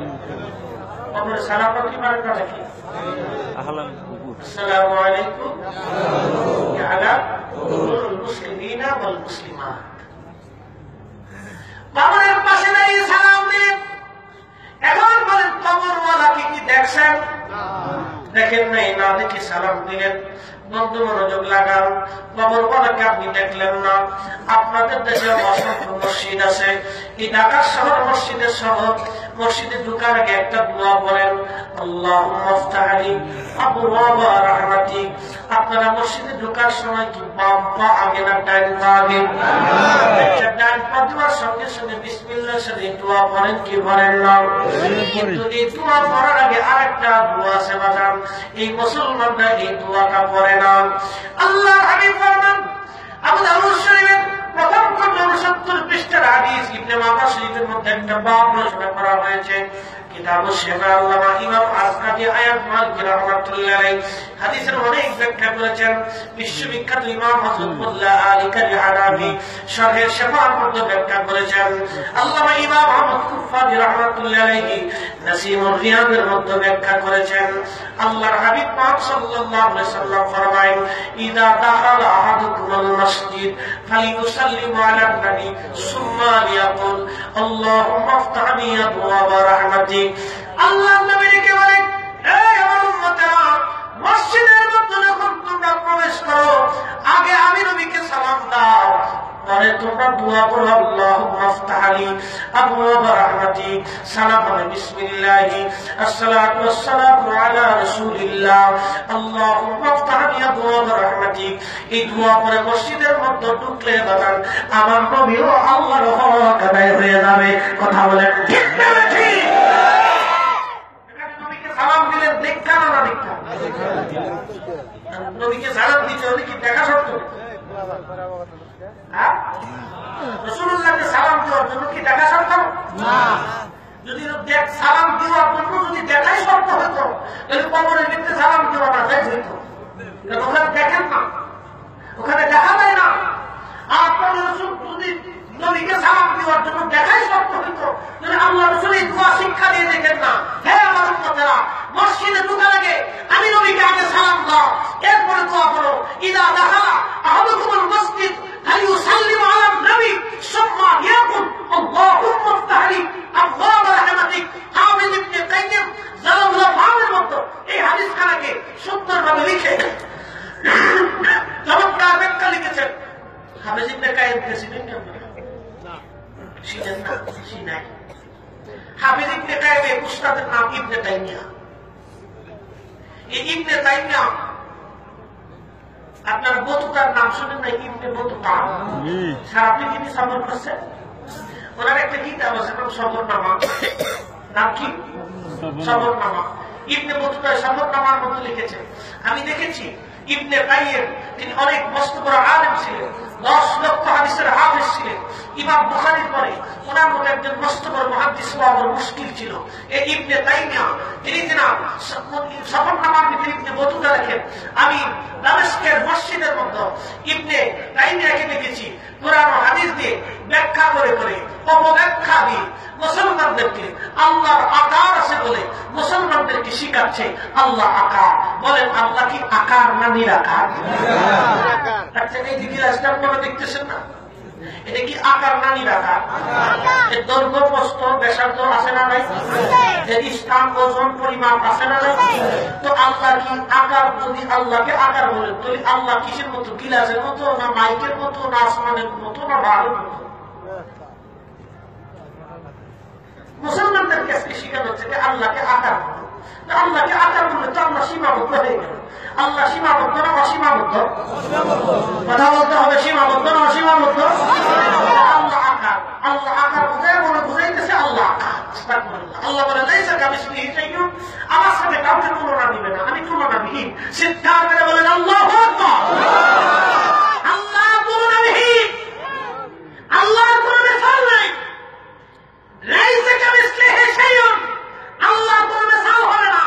কবরে সালাম কি মানে নাকি? আসসালামু আলাইকুম আলা কুল্লুল মুসলিমিনা ওয়াল মুসলিমাত। কবরের পাশে দাঁড়িয়ে সালাম দিলেন। এখন বলেন কবরওয়ালাকে কি দেখছেন? দেখেন নাই, না দেখে সালাম দিলেন। বন্ধু মনোযোগ লাগান, কবরওয়ালাকে আপনি দেখলেন না। আপনাদের দেশে অসংখ্য মসজিদ আছে। এই ঢাকা শহর মসজিদের শহর, মসজিদে ঢোকার আগে একটা দোয়া বলেন, আল্লাহুম্মা আফতাহ আলী আবওয়াবা রাহমাতিক। আপনারা মসজিদে ঢোকার সময় কি বাম পা আগে না ডান পা আগে? ডান পা দেওয়ার সঙ্গে সঙ্গে বিসমিল্লাহর সাথে দোয়া পড়েন কি পড়েন না? কিন্তু এই দোয়া পড়ার আগে আরেকটা দোয়া আছে বাজান, এই মুসলমানরা এই দোয়াটা পড়ে না। আল্লাহ হাবিব ফরমান আবু দাউদ শরীফের প্রথম খণ্ড 69 পৃষ্ঠার হাদিস, ইবনে মাজাহ শরীফের মধ্যে একটা বাব রচনা করা হয়েছে। কিতাবুশ শিফা আল্লামা ইমাম আসকাফি আয়াত মালিক রাহমাতুল্লাহ আলাইহি হাদিসের অনেক ব্যাখ্যা করেছেন। বিশ্ববিখ্যাত ইমাম হযরতুল্লাহ আলী কারি হানাফি শরহে শিফার মধ্যে ব্যাখ্যা করেছেন। আল্লামা ইমাম আহমদ কুফারি রাহমাতুল্লাহ আলাইহি নাসিমুর রিয়াদের মধ্যে ব্যাখ্যা করেছেন। আল্লাহর হাবিব পাক সাল্লাল্লাহু আলাইহি সাল্লাম ফরমায়েন, ইযা দাখালা আহাদুকুমুল মসজিদ ফালিয়ুসাল্লিমু আলান নবী সুম্মা লিয়াকুল আল্লাহুম্মা আফতাহ লি আবওয়াবা রাহমাতিক। আল্লাহ নবীকে বলে, এই আমার উম্মতেরা, মসজিদের মধ্যে যখন তোমরা প্রবেশ করো, আগে আমি নবীকে সালাম দাও, পরে তোমরা দোয়া করো, আল্লাহুম্মা আফতাহ লি আবওয়াবা রাহমাতিক। সালাম মানে বিসমিল্লাহি আসসালাতু ওয়াসসালামু আলা রাসূলিল্লাহ আল্লাহুম্মা আফতাহ লি আবওয়াবা রাহমাতিক। এই দোয়া পরে মসজিদের মধ্যে ঢুকলে বাজান আমার নবীও আল্লাহর হক আদায় হয়ে যাবে। কথা বলেন ঠিক না ঠিক? নবীকে সালাম দিলে দেখা না দেখা? নবীকে সালাম দিতে হলে কি দেখা শর্ত? রাসূলুল্লাহকে সালাম দেওয়ার জন্য কি দেখা শর্ত? না। যদি সালাম দেওয়ার জন্য যদি দেখাই শর্ত হতো, তাহলে কবরের ভিতরে সালাম দেওয়া না যায় হইত। ওখানে দেখেন না, ওখানে দেখা যায় না। আপনার রাসূল যদি নবীকে সালাম দেওয়ার জন্য দেখাই শর্ত হইতো, তাহলে আল্লাহ রাসূল এই দোয়া শিক্ষা দিয়ে দেখেন না, হে আমার উম্মতেরা, মসজিদে ঢোকার আগে আমি নবীকে আগে সালাম দাও, এরপরে দোয়া করো, ইযা দাখালা আহাদুকুমুল মসজিদ ফালিয়ুসাল্লিমু আলান নবী সুম্মা লিয়াকুল আল্লাহুম্মা আফতাহ লি আবওয়াবা রাহমাতিক। হাফিজ ইবনে কাইয়িম জালালুল্লাহ মামের মতো এই হাদিসখানাকে সুন্দরভাবে লিখে চমৎকার ব্যাখ্যা লিখেছেন। হাফিজ ইবনে কাইয়িম কে চিনেন আপনারা? চিনেন না? চিনাই। হাফিজ ইবনে কাইয়িমের উস্তাদের নাম ইবনে তাইমিয়া। এই ইবনে তাইমিয়া, আপনার বতুতার নাম শুনেন না? ইবনে বতুতা সারা পৃথিবী সফর করছেন। ওনার একটা কিতাব আছে নাম সফরনামা। নাম কি? সফরনামা। ইবনে বতুতা সফরনামার মধ্যে লিখেছে, আমি দেখেছি ইবনে কাইয়িম তিনি অনেক মস্ত বড় আলেম ছিলেন, 10 লক্ষ হাদিসের হাফেজ ছিলেন। ইমাম বুখারীর পরে ওনার মতো একজন মস্ত বড় মুহাদ্দিস পাওয়া বড় মুশকিল ছিল। এই ইবনে তাইমিয়া তিনি সফরনামার ভিতরে ইবনে বতুতা লেখেন, আমি দামেস্কের মসজিদের মধ্যে ইবনে তাইমিয়াকে দেখেছি কোরআন ও হাদিস দিয়ে ব্যাখ্যা করে করে অপব্যাখ্যা দিয়ে মুসলমানদেরকে আল্লাহর আকার আছে বলে মুসলমানদেরকে শিখাচ্ছে আল্লাহ আকার। বলেন আল্লাহ কি আকার না নিরাকার? আচ্ছা, এই দিকে আসলাম মনে দেখতেছেন না? এটা কি আকার না নিরাকার? এর দৈর্ঘ্য প্রস্থ ব্যাসার্ধ আছে না নাই? এর স্থান ওজন পরিমাপ আছে না নাই? তো আল্লাহ কি আকার? যদি আল্লাহকে আকার বলেন তাহলে আল্লাহ কিসের মতো? গিলাসের মতো না মাইকের মতো না আসমানের মতো না বাড়ির মতো? মুসলমানদের কাছে শিখানো হচ্ছে যে আল্লাহকে আকার বলো। আল্লাহকে আকার বললে তো আল্লাহ সীমাবদ্ধ হয়ে গেল। আল্লাহ সীমাবদ্ধ না অসীমাবদ্ধ? কথা বলতে হবে, সীমাবদ্ধ না অসীমাবদ্ধ? আল্লাহ আকার, আল্লাহ আকার বোঝায় মনে বুঝাইতেছে আল্লাহ আকার। আল্লাহ বলে লাইসা কামিসলিহি শাইউন, আমার সাথে কাউকে তুলনা দিবে না, আমি তুলনাবিহীন। চিৎকার করে বলেন আল্লাহু আকবার। আল্লাহ তুলনাবিহীন, আল্লাহর কোনো মিসাল নাই। লাইসা কামিসলিহি শাইউন, আল্লাহর কোনো মিসাল হবে না,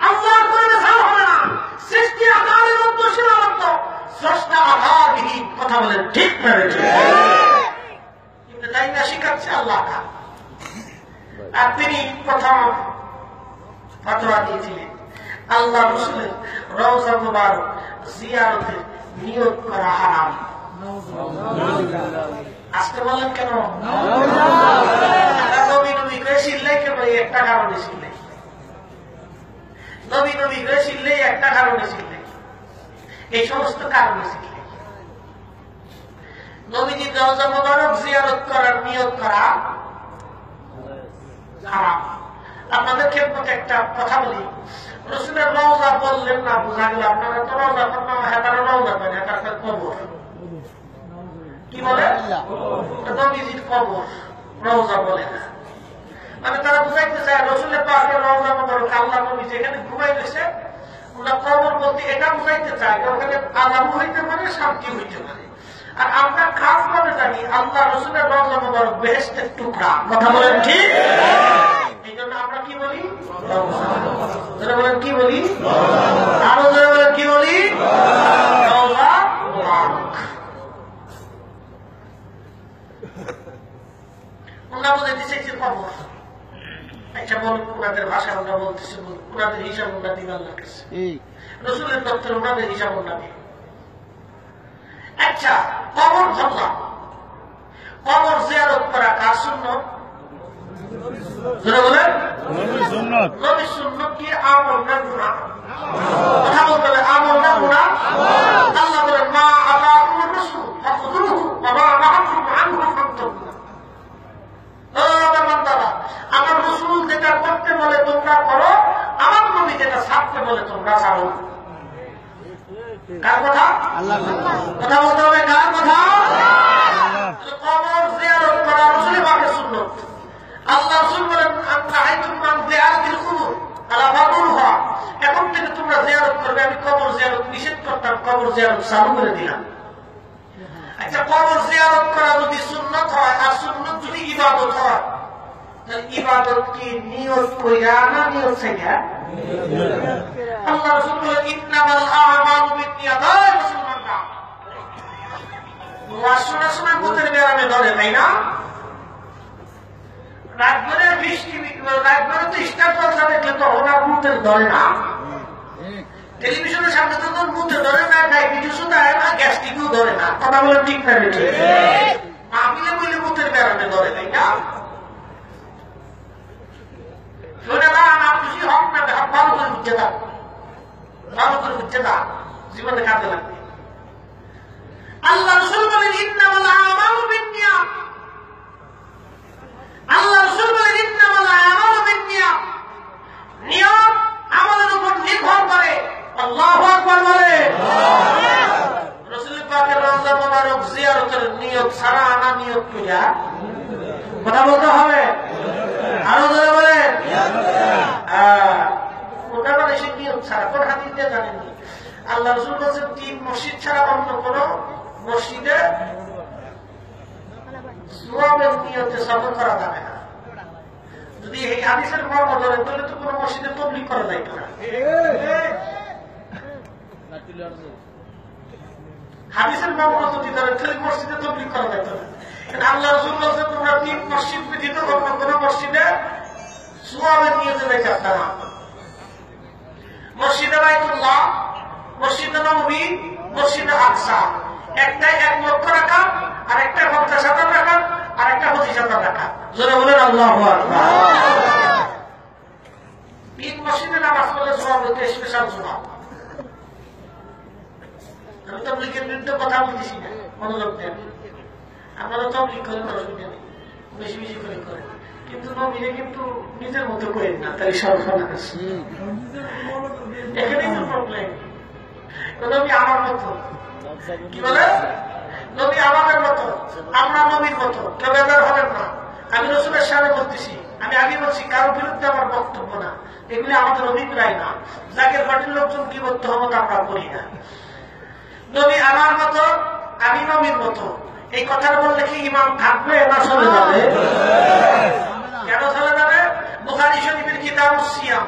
আল্লাহর কোনো মিসাল হবে না। সৃষ্টি আকারের মধ্যে সীমাবদ্ধ, স্রষ্টা আকারবিহীন। কথা বলেন ঠিক না? কিন্তু তাই না শিখাচ্ছে আল্লাহ আকার। আর তিনি প্রথম ফতোয়া দিয়েছিলেন আল্লাহ রাসূলের রওজা মুবারক জিয়ারতে নিয়ত করা হারাম। আজকে বলেন কেন? নবী নবী করে শিল্লাই কেন? একটা কারণে শিল্লাই। নবী নবী করে শিল্লাই একটা কারণে শিল্লাই। এই সমস্ত কারণে শিল্লাই। নবীজির রওজা মুবারক জিয়ারত করার নিয়ত করা হারাম। আপনাদের খেদমতে একটা কথা বলি, রাসূলের রওজা বললেন না, বোঝা গেল আপনারা তো রওজা করেন, হেতারা রওজা করেন, হেতার কবর কি বলে? নবীজির কবর, রওজা বলে না। মানে তারা বুঝাইতে চায় রাসূলের পাকের রওজা মুবারক আল্লাহ নবী যেখানে ঘুমাই রয়েছে ওটা কবর বলতে এটা বুঝাইতে চায় ওখানে আযাব হইতে পারে, শান্তি হইতে পারে। আর আমরা খাস ভাবে জানি আল্লাহ রাসূলের রওজা মুবারক বেহেশতের টুকরা। কথা বলেন ঠিক? এই জন্য আমরা কি বলি? যারা বলেন কি বলি? আরো যারা বলেন কি বলি? রওজা মুবারক। ওনারা বুঝাইতে চাইছে কবর। আচ্ছা বলুন, ওনাদের ভাষা আমরা বলতেছি, ওনাদের হিসাব ওনারা দিন আল্লাহ কাছে, রাসূলের দপ্তর ওনাদের হিসাব ওনারা দিন। আচ্ছা কবর ধরলাম, কবর জিয়ারত করা কার সুন্নত? বলেন নবীর সুন্নত কি আমল না গুনাহ? কথা বলতে হবে, আমল না গুনাহ? আল্লাহ বলেন মা আতাকুমুর রাসূল ফাখুযুহু ওয়া মা নাহাকুম আনহু ফান্তাহু। আমার রাসূল যেটা করতে বলে তোমরা করো, আমার নবী যেটা ছাড়তে বলে তোমরা ছাড়ো। কার কথা? আল্লাহর কথা বলতে হবে। কার কথা? কবর জিয়ারত করা রাসূলের পাকের সুন্নাত। আল্লাহ রাসূল বলেন আনহাইতুম আন জিয়ারাতিল কুবুর আলা ফাদুরহা, এখন থেকে তোমরা জিয়ারত করবে, আমি কবর জিয়ারত নিষেধ করতাম, কবর জিয়ারত চালু করে দিলাম। আচ্ছা কবর জিয়ারত করা যদি সুন্নাত হয় আর সুন্নাত যদি ইবাদত হয়, তাহলে ইবাদত কি নিয়ত কইরা না নিয়ত ছাইরা? আল্লাহ রাসূল বলেন ইন্নামাল আ'মালু বিন্নিয়াত। রাসূলুল্লাহ ওয়াসনা শোনা মুতের বেরামে ধরে, তাই না? রাত ভরে বৃষ্টি, রাত ভরে তো স্টার জলসা দেখলে তো ওনার মুতের ধরে না। টেলিভিশনের সামনে তো মুতে ধরে না, ডায়াবেটিসও ধরে না, গ্যাস্ট্রিকও ধরে না। কথা বলে ঠিক না? ঠিক। মাহফিলে বলে মুতের বেরামে ধরে, তাই না? খুশি হক না, ভালো করে বুঝতে থাক, ভালো করে বুঝতে থাক, জীবনে কাজে লাগবে। আল্লাহ রাসূল বলেন ইন্নামাল আমালু বিন্নিয়াত। আল্লাহ রাসূল বলেন ইন্নামাল আমালু বিন্নিয়াত। নিয়ত আমলের উপর নির্ভর করে। আল্লাহু আকবার বলে। রাসূল পাকের রওজা মুবারক জিয়ারতের নিয়ত ছাড়া আনা নিয়ত কইরা কথা বলতে হবে। আরো ধরে বলে ওটা মানে সে নিয়ত ছাড়া কোন হাদিসে জানেননি। আল্লাহ রাসূল বলেছেন তিন মসজিদ ছাড়া অন্য কোন মসজিদে সুয়াবের নিয়তে সফর করা যাবে না। যদি এই হাদিসের মর্ম ধরে তাহলে তো কোন মসজিদে তাবলীগ করা যাইত না। হাদিসের মর্ম যদি ধরে তাহলে মসজিদে তাবলীগ করা যাইত না। আল্লাহ রাসূল বলেছেন তোমরা তিন মসজিদ ব্যতীত অন্য কোন মসজিদে সুয়াবের নিয়তে যাইতে না। মসজিদে বাইতুল্লাহ, মসজিদে নববী, মসজিদে আকসা, একটাই 1 লক্ষ রাকাত, আর একটা 50,000 রাকাত, আর একটা 25,000 রাকাত। জোরে বলেন আল্লাহু আকবার। তিন মসজিদে নামাজ পড়লে সওয়াব হতে স্পেশাল সওয়াব। আমি তাবলীগের বিরুদ্ধে কথা বলতেছি না, মনোযোগ দেন। আপনারা তাবলীগ করেন, অসুবিধা নেই, বেশি বেশি করে করেন, কিন্তু নবীরে কিন্তু নিজের মতো করেন না, তাই সর্বনাশ। এখানেই তো প্রবলেম। নবী আমার মতো, কি বলে? নবী আমাদের মতো, আমরা নবীর মতো, কেউ বেজার হবেন না। আমি রাসূলের সামনে বলতেছি, আমি আগে বলছি কারোর বিরুদ্ধে আমার বক্তব্য না, এগুলি আমাদের অভিপ্রায় না। জাগের পার্টির লোকজন কি করতে হবে আমরা করি না। নবী আমার মতো, আমি নবীর মতো, এই কথাটা বললে কি ইমাম থাকবে না চলে যাবে? কেন চলে যাবে? বুখারী শরীফের কিতাবুস সিয়াম,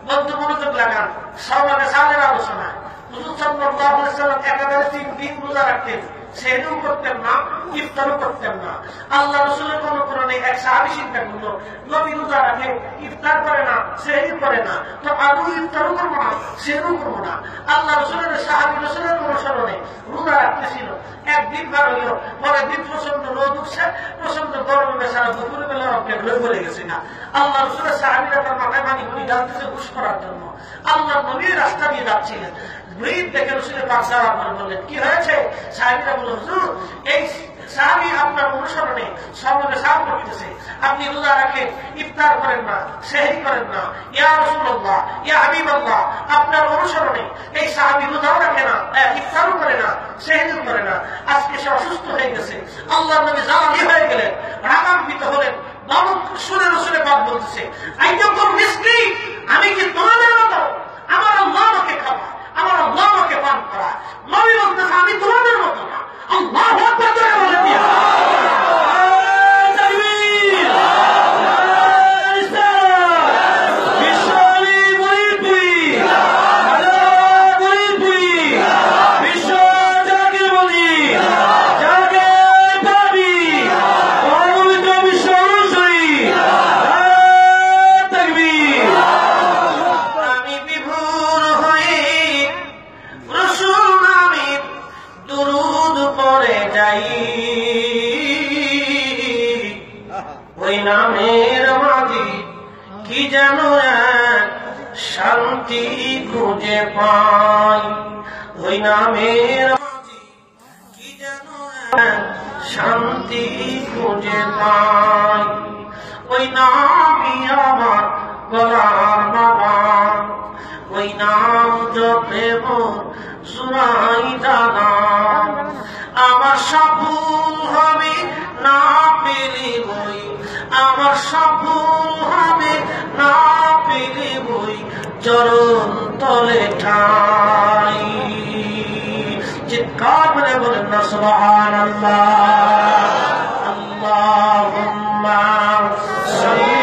বন্ধু মনোযোগ লাগান, সাওয়ালে সালের আলোচনা। হুজুর সাল্লাল্লাহু আলাইহি ওয়াসাল্লাম একেবারে 3 দিন রোজা রাখতেন, সেহরিও করতেন না, ইফতারও করতেন না। আল্লাহ রাসূলের কোন কোরআনে অনুসরণে এক সাহাবী চিন্তা করলো, নবী রোজা রাখে, ইফতার করে না, সেহরি করে না, তো আমিও ইফতারও করবো না, সেহরিও করবো না। আল্লাহ রাসূলের সাহাবী রাসূলের অনুসরণে রোজা রাখতেছিল। একদিন পার হইল, পরের দিন প্রচন্ড রোদ উঠছে, প্রচন্ড গরমে সারা দুপুরে বেলা অজ্ঞান হয়ে পড়ে গেছে না। আল্লাহ রাসূলের সাহাবীরা তার মাথায় পানি করে ডালতেছে হুশ করার জন্য। আল্লাহ নবী রাস্তা দিয়ে যাচ্ছিলেন, ব্রিজ দেখে রসুলের পাক যাওয়ার পরে বললেন, কি হয়েছে? সাহাবীরা বলল, হুজুর এই সাহাবী আপনার অনুসরণে সমাজে সাহায্য করতেছে, আপনি রোজা রাখেন, ইফতার করেন না, সেহরি করেন না, ইয়া রাসূলুল্লাহ, ইয়া হাবিবাল্লাহ, আপনার অনুসরণে এই সাহাবী রোজাও রাখে না, ইফতারও করে না, সেহরিও করে না, আজকে সে অসুস্থ হয়ে গেছে। আল্লাহর নবী জানি হয়ে গেলেন, রাগান্বিত হলেন, বাবু শুনে রসুলের পাক বলতেছে, আইয়াকুম মিসলি, আমি কি তোমাদের মতো? আমার আল্লাহ আমাকে খাওয়া, আমার আল্লাহ আমাকে পান করা। নবী বলতেছে, আমি তোমাদের মতো না। আল্লাহু আকবার করে বলে দিয়া ওই নামের মাঝে কি যেন এক শান্তি খুঁজে পাই, ওই নামের মাঝে কি যেন এক শান্তি খুঁজে পাই, ওই নামই আমার গলার বাবা, ওই নাম জপে মোর জুড়াই জানা, আমার সফল হবে না পেলে বই, আমার সফল হবে না পেলে বই, চরণ তলে ঠাই। চিৎকার করে বলেন না সুবহানাল্লাহ। আল্লাহুম্মা সাল্লি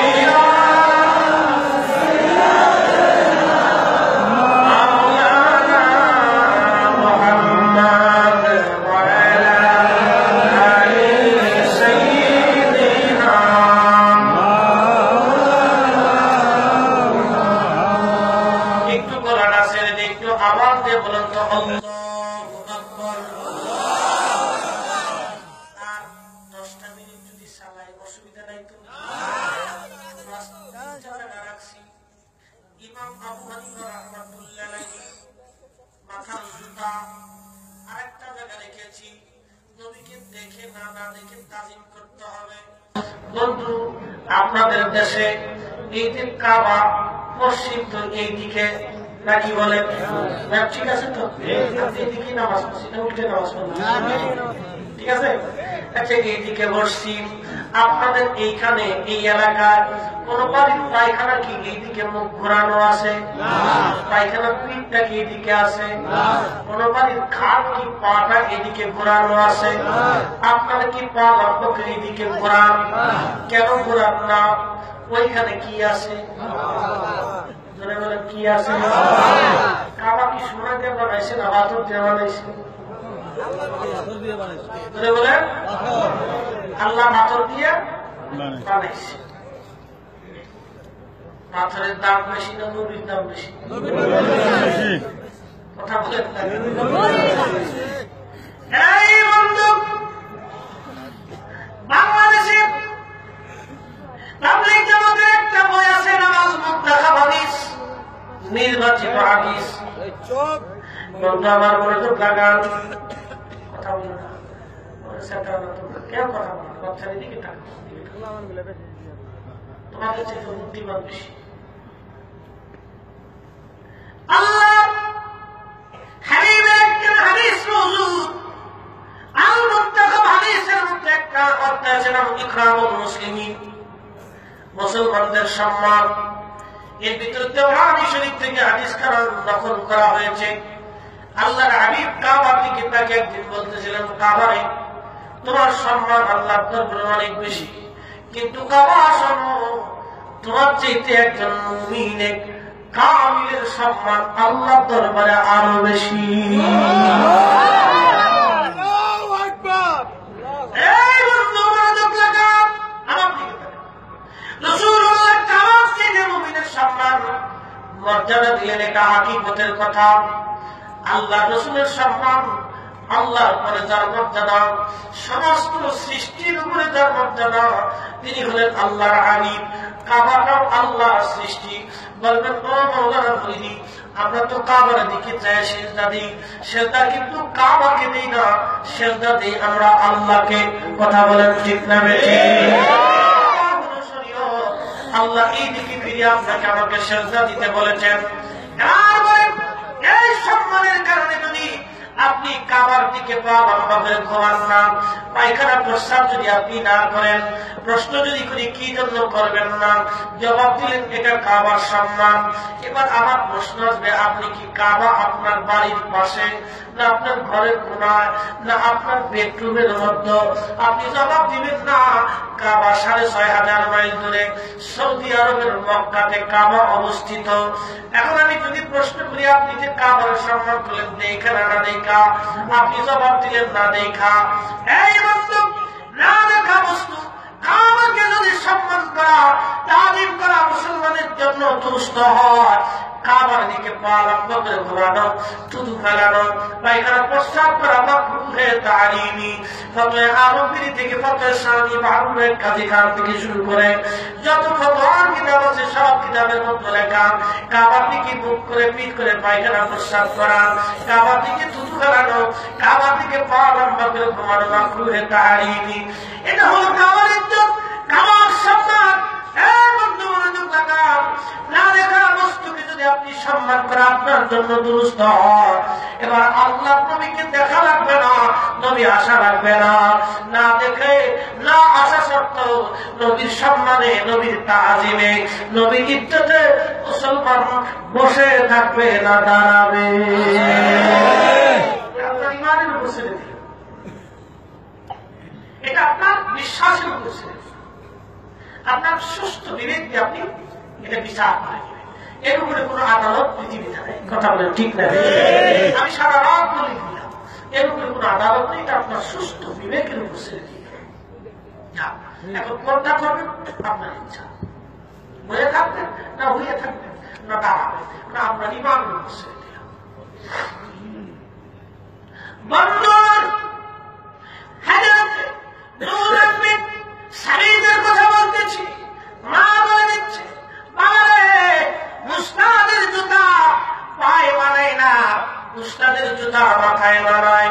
বন্ধু, আপনাদের দেশে এই যে কাবা মসজিদ তো এইদিকে নাকি বলেন, ঠিক আছে তো? এইদিকে নামাজ পড়ছি, উল্টে নামাজ পড়ছি, ঠিক আছে? আচ্ছা, এইদিকে মসজিদ, আপনাদের এইখানে এই এলাকায় কোন বাড়ির পায়খানা কি এইদিকে মুখ ঘোরানো আছে? পায়খানার পিঠটা কি এদিকে আছে? কোন বাড়ির খাট কি পাটা এদিকে ঘোরানো আছে? আপনারা কি পা লক্ষ্য করে এদিকে ঘোরান? কেন ঘোরান না? ওইখানে কি আছে? কি আছে? কাবা কি সোনা দিয়ে বানাইছে না পাথর দিয়ে বানাইছে? বলেন, আল্লাহ পাথর দিয়ে বানাইছে। পাথরের দাম বেশি না নবীর দাম বেশি? কথা বলেন। এই বন্ধু, বাংলাদেশে তাবলীগ জামাতের একটা বই আছে, নামাজ মুক্তাখাব হাদিস, নির্বাচিত হাদিস। বন্ধু আমার মনোযোগ লাগান, কথা বলেন না, কেউ কথা বলেন, বাচ্চার দিকে টাকা তোমাদের চেয়ে বুদ্ধিমান বেশি। আল্লাহ হাবিবের একটা হাদিস মওজুদ, আল মুত্তাখাব হাদিসের মধ্যে একটা অধ্যায় আছে নাম ইকরামুল মুসলিমিন, মুসলমানদের সম্মান। এর ভিতরে তেওরানি শরীফ থেকে হাদিস কারণ নকল করা হয়েছে। আল্লাহর হাবিব কাবার দিকে তাকে একদিন বলতেছিলেন, কাবারে তোমার সম্মান আল্লাহর দরবারে অনেক বেশি, কিন্তু কাবা শোনো, তোমার চাইতে একজন মুমিন কামিলের সম্মান আল্লাহর দরবারে আরো বেশি। এই বন্ধু মনোযোগ লাগান, আমার এটা হাকিকতের কথা। আল্লাহ রাসূলের সম্মান, আল্লাহর পরে যার মর্যাদা, সমস্ত সৃষ্টির উপরে যার মর্যাদা, তিনি হলেন আল্লাহর হাবিব। কাবাটাও আল্লাহর সৃষ্টি। বলবেন ও মাওলানা ফরিদি, আমরা তো কাবার দিকে যাই সেজদা দিই, সেজদা কিন্তু কাবাকে দিই না, সেজদা দিই আমরা আল্লাহকে। কথা বলেন ঠিক না বেঠিক? আল্লাহ এই দিকে ফিরে আপনাকে আমাকে সেজদা দিতে বলেছেন। এই সম্মানের কারণে যদি আপনি কাবার দিকে পা লম্বা করে ঘুমান না, পায়খানা প্রস্রাব যদি আপনি না করেন, প্রশ্ন যদি করি কি জন্য করবেন না, জবাব দিলেন এটা কাবার সম্মান। এবার আমার প্রশ্ন আসবে, আপনি কি কাবা আপনার বাড়ির পাশে, না আপনার ঘরের কোনায়, না আপনার বেডরুমের মধ্যে? আপনি জবাব দিবেন না কাবা ৬,৫০০ মাইল দূরে সৌদি আরবের মক্কাতে কাবা অবস্থিত। এখন আমি যদি প্রশ্ন করি আপনি যে কাবার সম্মান করলেন দেখা না দেখা, আপনি জবাব দিলেন না দেখা। এই বন্ধু, না দেখা বস্তু কাবাকে যদি সম্মান করা, তাজিম করা মুসলমানের জন্য দুরূহ হয়। কাবার দিকে পা লম্বা করে ঘোরানো, থুতু ফেলানো, পায়খানা প্রস্রাব করা মাকরুহে তাহরিমি। ফতোয়া আরবি থেকে ফতোয়া শানি বাহুরের কাজী খান থেকে শুরু করে যত ফতোয়ার কিতাব আছে সব কিতাবের মধ্যে লেখা কাবার দিকে মুখ করে পিঠ করে পায়খানা প্রস্রাব করা, কাবার দিকে থুতু ফেলানো, কাবার দিকে পা লম্বা করে ঘোরানো মাকরুহে তাহরিমি। এটা হলো কাবার ইজ্জত, কাবার সম্মান। না দেখা বস্তুকে যদি আপনি সম্মান করে আপনার জন্য দুরূহ হয়, এবার আল্লাহ নবীকে দেখা লাগবে না, নবী আশা লাগবে না। না দেখে না আসা সত্ত্বেও নবীর সম্মানে, নবীর তাজিমে, নবীর ইজ্জতে মুসলমান বসে থাকবে না দাঁড়াবে। আপনার ইমানের উপর ছেড়ে দিন, এটা আপনার বিশ্বাসের উপর ছেড়ে দিন। আপনার সুস্থ বিবেক দিয়ে আপনি এটা বিচার করে নেবেন। এর উপরে কোন আদালত পৃথিবীতে নেই। কথা বলেন ঠিক না? আমি সারা রাত বলে দিলাম, এর উপরে কোন আদালত নেই। এটা আপনার সুস্থ বিবেকের উপর ছেড়ে দিবেন। এখন কোনটা করবেন আপনার ইচ্ছা, বলে থাকবেন না হইয়ে থাকবেন, না দাঁড়াবেন, না আপনার ইমানের উপর ছেড়ে দিলাম। বন্ধুর সারিদের কথা বলতেছি, মা বলে দিচ্ছে উস্তাদের জুতা পায়ে বানায় না, উস্তাদের জুতা মাথায় বানায়।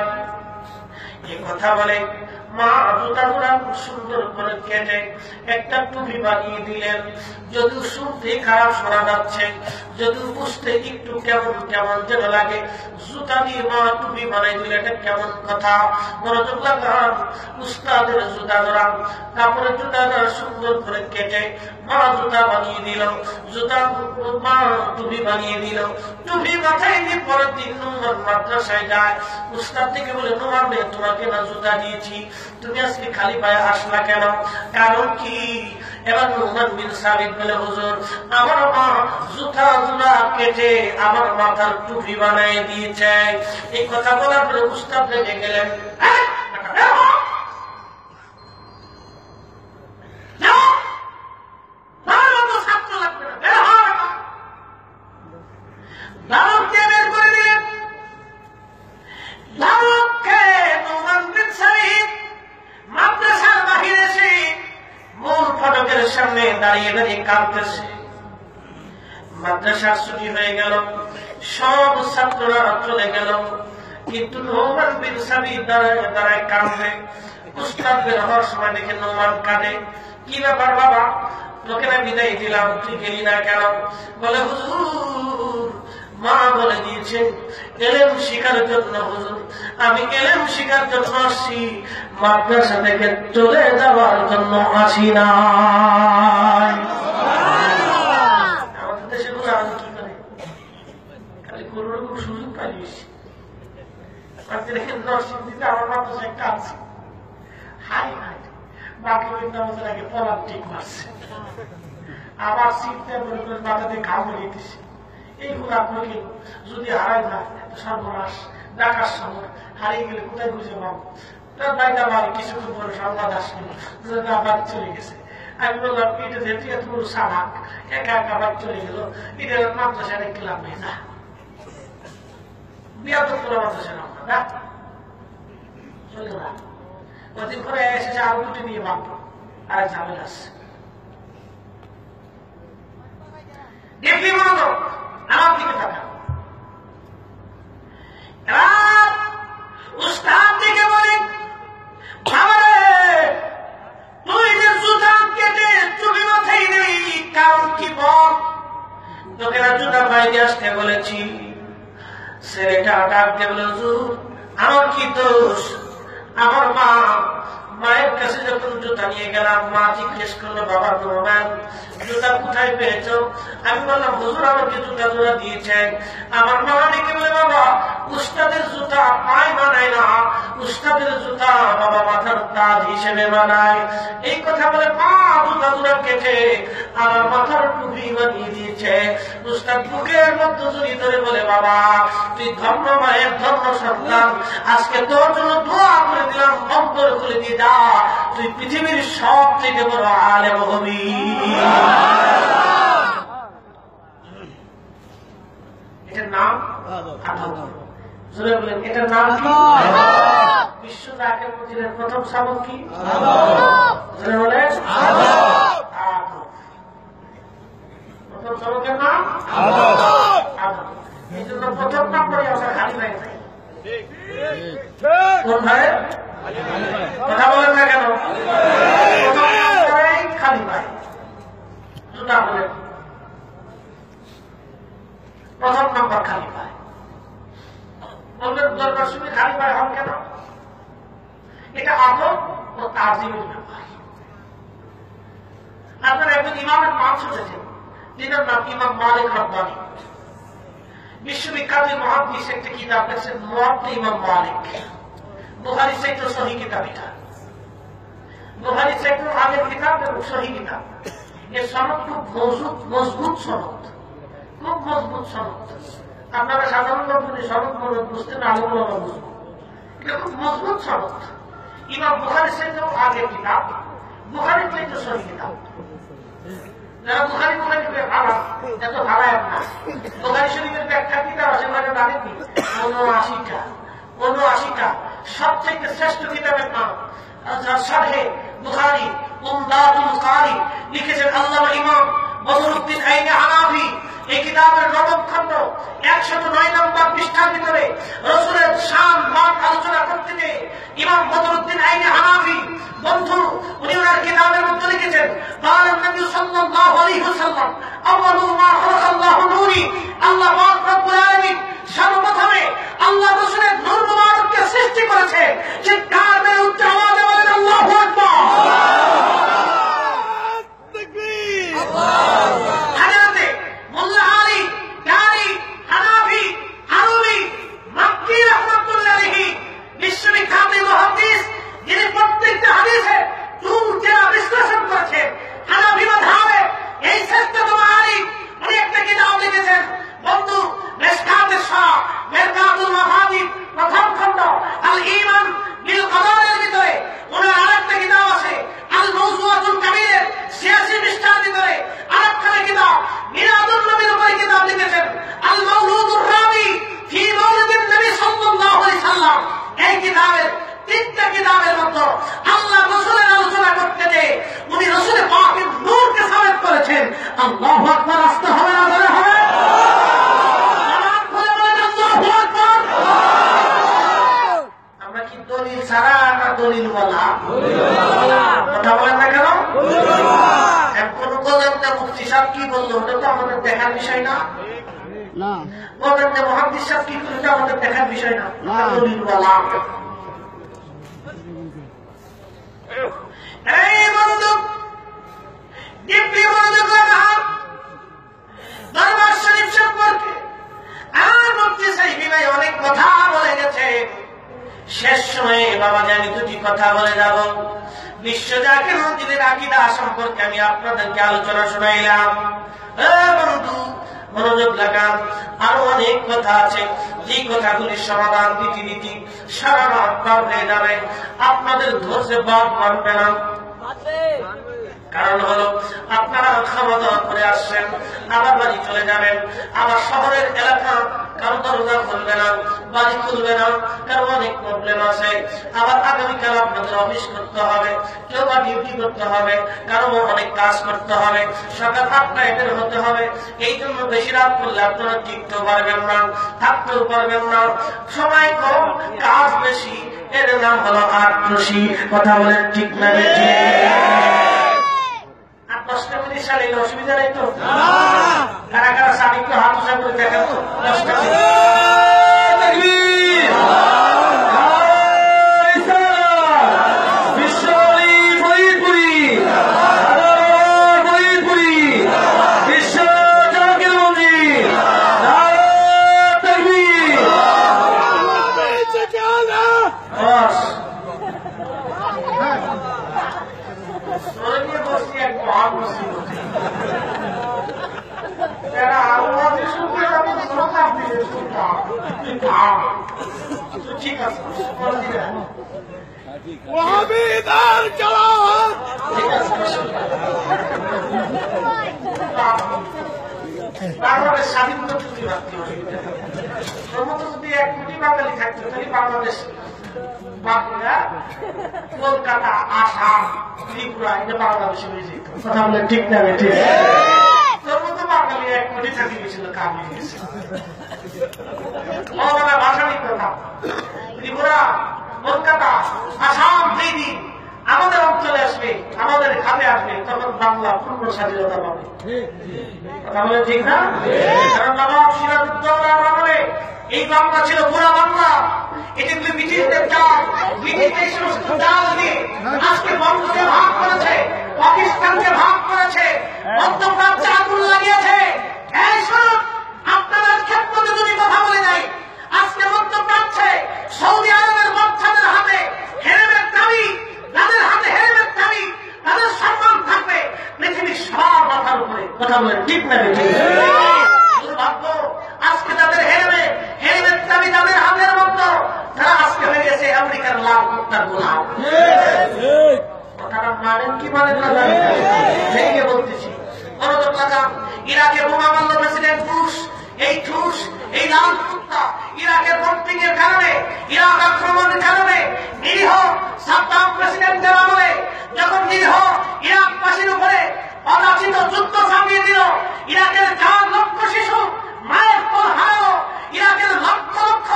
এ কথা বলে মা জুতাগুলা খুব সুন্দর করে কেটে একটা টুপি বানিয়ে দিলেন। যদিও শুনতে খারাপ শোনা যাচ্ছে, যদিও বুঝতে একটু কেমন কেমন যেন লাগে, জুতা দিয়ে মা টুপি বানাই দিলে এটা কেমন কথা? মনোযোগ লাগান। উস্তাদের জুতা ধরা, কাপড়ের জুতা ধরা সুন্দর করে কেটে মা জুতা বানিয়ে দিল, জুতা মা টুপি বানিয়ে দিল। টুপি মাথায় দিয়ে পরের দিন নুমান মাদ্রাসায় যায়। উস্তাদ থেকে বলে, নুমান রে, তোমাকে না জুতা দিয়েছি, তুমি আজকে খালি পায়ে আসলা কেন? কারণ কি? এবার নুমান বিন সাবিত বলে, হুজুর আমার মা জুতা জুলা কেটে আমার মাথার টুপি বানিয়ে দিয়েছে। এই কথা বলার পরে উস্তাদ রেগে গেলেন। সামনে দাঁড়িয়ে দাঁড়িয়ে কাঁদতেছে। মাদ্রাসা ছুটি হয়ে গেল, সব ছাত্ররা চলে গেল, কিন্তু নোমান বিন সাবিত দাঁড়ায় দাঁড়ায় কাঁদবে। উস্তাদ বের হওয়ার সময় দেখে নোমান কাঁদে। কি ব্যাপার বাবা, তোকে না বিদায় দিলাম, তুই গেলি না কেন? বলে, হুজুর মা বলে দিয়েছে এলেম শিখার জন্য। হুজুর আমি এলেম শিখার জন্য আসছি, মাদ্রাসা থেকে চলে যাওয়ার জন্য আসি না। আমাদের দেশে গুলো আমি কি করে খালি কোনো রকম সুযোগ পাইস। নরসিংদীতে আমার মাদ্রাসা একটা আছে, হাই হাই বাকি নামাজের আগে পলার ঠিক মারছে, আবার চিন্তা মনে করে মাথাতে ঘাম হয়ে দিছে। এইগুলো আপনাকে যদি হারাই না সর্বনাশ, ডাকার সময় হারিয়ে গেলে কোথায় খুঁজে পাবো? তার বাইরে আমার কিছুক্ষণ পরে সংবাদ আসলো বাড়ি চলে গেছে। আমি বললাম, এটা যেহেতু এত বড় সাবাক, একা একা বাড়ি চলে গেল, এটা মাদ্রাসায় রেখে লাভ নেই না। বিয়াদব করে মাদ্রাসা না চলবে না। ওদিন করে এসেছে আরো দুটি নিয়ে বাঁধবো, আর ঝামেলা আছে। দেখলি মনোযোগ, আমার দিকে থাকা উস্তাদ দিকে বলি, তুই যে জুতা কেটে চুপি মাথায় দিলি, কারণ কি বল? তোকে না জুতা বাইরে আসতে বলেছি। ছেলেটা ডাক দিয়ে বলে, হুজুর আমার কি দোষ? আমার মায়ের কাছে যখন জুতা নিয়ে গেলাম, মা জিজ্ঞেস করলো, বাবা তোমার জুতা কোথায় পেয়েছো? আমি বললাম, হুজুর আমাকে জুতা জোড়া দিয়েছেন। আমার মা ডেকে বলে, বাবা উস্তাদের জুতা পায়ে বানায় না, উস্তাদের জুতা বাবা মাথার তাজ হিসেবে বানায়। এই কথা বলে মা জুতা জোড়া কেটে আমার মাথার টুপি বানিয়ে দিয়েছে। উস্তাদ বুকের মধ্যে জড়িয়ে ধরে বলে, বাবা তুই ধন্য মায়ের ধন্য সন্তান, আজকে তোর জন্য দোয়া করে দিলাম, অন্তর খুলে দিয়ে যা, তুই পৃথিবীর সব থেকে বড় আলেম হবি। এটার নাম আদব। জোরে বলেন, এটার নাম কি? বিশ্ব জাকের মধ্যে প্রথম সাবক কি? জোরে বলেন, আদব। প্রথম সাবকের নাম আদব। এই জন্য প্রথম নম্বরে আমরা খালি ভাই যাই। কোন ভাই? কথা বলেন না কেন? প্রথম নম্বরে খালি ভাই জুতা বলেন, প্রথম নম্বর খালি ভাই বলবেন। দরকার শুনে খালি ভাই হন কেন? এটা আদব ও তাজিমের ব্যাপার। আপনারা একজন ইমামের নাম শুনেছেন, যিনার নাম ইমাম মালিক রব্বানী। বিশ্ববিখ্যাত মুহাদ্দিস একটা কিতাব লিখেছেন, মুওয়াত্তা ইমাম মালিক। বুখারী চাইতে সহিহ কিতাব এটা। বুখারী চাইতে আগের কিতাব এবং সহিহ কিতাব। এর সনদ খুব মজবুত সনদ, খুব মজবুত সনদ। আপনারা সাধারণত সনদ বুঝতে না আলমুল বুঝবো, এটা খুব মজবুত সনদ। ইমাম বুখারী চাইতেও আগের কিতাব, বুখারী চাইতে সহিহ কিতাব। যারা বুখারী ভাড়া এত ভাড়ায় আপনার বুখারী শরীফের ব্যাখ্যা কিতাব আছে, মানে জানেননি ৭৯টা সবচেয়ে শ্রেষ্ঠ কিতাবের নাম শারহে বুখারী উমদাতুল কারি, লিখেছেন আল্লামা ইমাম বদরুদ্দিন আইনে হানাফি। এই কিতাবের নবম খণ্ড ১০৯ নম্বর পৃষ্ঠার ভিতরে রাসূলের শান মান আলোচনা করতে গিয়ে ইমাম বদরুদ্দিন আইনে হানাফি বন্ধু উনি ওনার কিতাবের মধ্যে লিখেছেন, قال النبي صلى الله عليه وسلم اول ما خلق الله نوري। আল্লাহ পাক রব্বুল আলামিন সর্বপ্রথমে আল্লাহ রাসূলের নূর মুবারককে সৃষ্টি করেছেন। চিৎকার মেরে উচ্চ আওয়াজে বলেন আল্লাহু আকবার। হাজরাতে মোল্লা আলী কারি হানাফি হারুমি মাক্কি রাহমাতুল্লাহ আলাইহি বিশ্ববিখ্যাত মুহাদ্দিস, যিনি প্রত্যেকটা হাদিসে চুলচেরা বিশ্লেষণ করেছেন হানাফি মাযহাবে। এই শ্রেষ্ঠতম আলিম উনি একটা কিতাব লিখেছেন বন্ধু, মিশকাতুস শাহ মিরকাতুল মাফাতিহ প্রথম খণ্ড আল ঈমান বিল কদরের ভিতরে ওনার আরেকটা কিতাব আছে আল মাওসুআতুল কাবীরের ৮৬ পৃষ্ঠার ভিতরে আরেকটা কিতাব মিলাদুন নবীর উপরে কিতাব লিখেছেন আল মাওলুদুর রাবি ফি মাওলিদিন নবী সাল্লাল্লাহু আলাইহি সাল্লাম। এই কিতাবের তিনটা কিতাবের মধ্যে আল্লাহ রাসূলের আলোচনা করতে যে উনি রাসূলের পাকের নূরকে সাবেত করেছেন। আল্লাহু আকবার। আসতে হবে না বলে হবে? নামাজ পড়ে বলেন আল্লাহু আকবার। আমরা কি দলিল ছাড়া না দলিল বলা? কথা বলেন না কেন? এখন বলেন না মুফতি সাহেব কি বললো, ওটা তো আমাদের দেখার বিষয় না। বলেন যে মুহাদ্দিস সাহেব কি করলো, এটা আমাদের দেখার বিষয় না। দলিল বলা। এই বন্ধু দিব্যি বন্ধু দরবার শরীফ সম্পর্কে আর মুফতি সাহেব ভাই অনেক কথা বলে গেছে। শেষ সময়ে বাবা আমি দুটি কথা বলে যাব। বিশ্ব জাকির মসজিদের আকীদা সম্পর্কে আমি আপনাদেরকে আলোচনা শোনাইলাম। বন্ধু মনোযোগ লাগান, আরো অনেক কথা আছে, যে কথাগুলির সমাধান রীতিনীতি সারা রাত পার হয়ে যাবে, আপনাদের ধৈর্য বাদ মানবে না। কারণ হলো আপনারা খাওয়া দাওয়া করে আসছেন, আবার বাড়ি চলে যাবেন, আবার শহরের এলাকা কারো দরজা খুলবে না, বাড়ি খুলবে না, কারো অনেক প্রবলেম আছে। আবার আগামীকাল আপনাদের অফিস করতে হবে, কেউ বা ডিউটি করতে হবে, কারো অনেক কাজ করতে হবে, সকাল 8টায় বের হতে হবে। এই জন্য বেশি রাত করলে আপনারা টিকতেও পারবেন না, থাকতেও পারবেন না। সময় কম, কাজ বেশি, এর নাম হলো আত্মসী। কথা বলেন ঠিক না? 8-10টা মিনিট চালিয়ে অসুবিধা নেই তো? কারা কারা সাড়ে একটু হাত উঁচা করে দেখেন তো? 10টা ঠিক আছে, वहाबी इधर चलो ঠিক আছে। বাংলাদেশ স্বাধীনতা চুক্তি ভাবতে প্রমত যদি 1 কোটি বাঙালি থাকতো তাহলে বাংলাদেশ বাকিরা কলকাতা, আসাম, ত্রিপুরা এটা বাংলাদেশে হয়ে যেত। কথা বলে ঠিক না? ঠিক। প্রমত বাঙালি 1 কোটি থাকি গেছিল, কামিয়ে গেছে। মৌলানা ভাষানিক কথা, ত্রিপুরা, কলকাতা, আসাম যেই দিন আমাদের অঞ্চলে আসবে, আমাদের খাতে আসবে, তখন বাংলা পূর্ণ স্বাধীনতা পাবে। কথা বলে ঠিক না? কারণ নবাব সিরাজউদ্দৌলার আমলে এই বাংলা ছিল পুরা বাংলা। এটি কিন্তু ব্রিটিশদের চাল, ব্রিটিশ এই সমস্ত চাল দিয়ে আজকে বঙ্গকে ভাগ করেছে, পাকিস্তানকে ভাগ করেছে, মধ্যপ্রাচ্যে আগুন লাগিয়েছে। এই শুনুন, আপনারা ক্ষেত্রে যদি কথা বলে যাই, আজকে মধ্যপ্রাচ্যে সৌদি আরবের বাচ্চাদের হাতে হেরেমের দাবি, তাদের হাতে হেরেমের দাবি, তাদের সম্মান থাকবে পৃথিবীর সব মাথার উপরে। কথা বলে ঠিক না? দুর্ভাগ্য, আজকে তাদের হেরেমের দাবি তাদের হাতের মধ্যে, তারা আজকে হয়ে গেছে আমেরিকার লাল কুত্তার গোলাম। কথাটা মানেন কি মানেন না জানি না, ভেঙে বলতেছি। মনোযোগ লাগান। ইরাকে বোমা মারল প্রেসিডেন্ট বুশ। এই ঠুস, এই লাল কুত্তা ইরাকের বম্পিং এর কারণে, ইরাক আক্রমণের কারণে নিরীহ সাদ্দাম প্রেসিডেন্টের আমলে যখন নিরীহ ইরাকবাসীর উপরে অযাচিত যুদ্ধ চাপিয়ে দিল, ইরাকের 4 লক্ষ শিশু মায়ের কোল হারালো, ইরাকের লক্ষ লক্ষ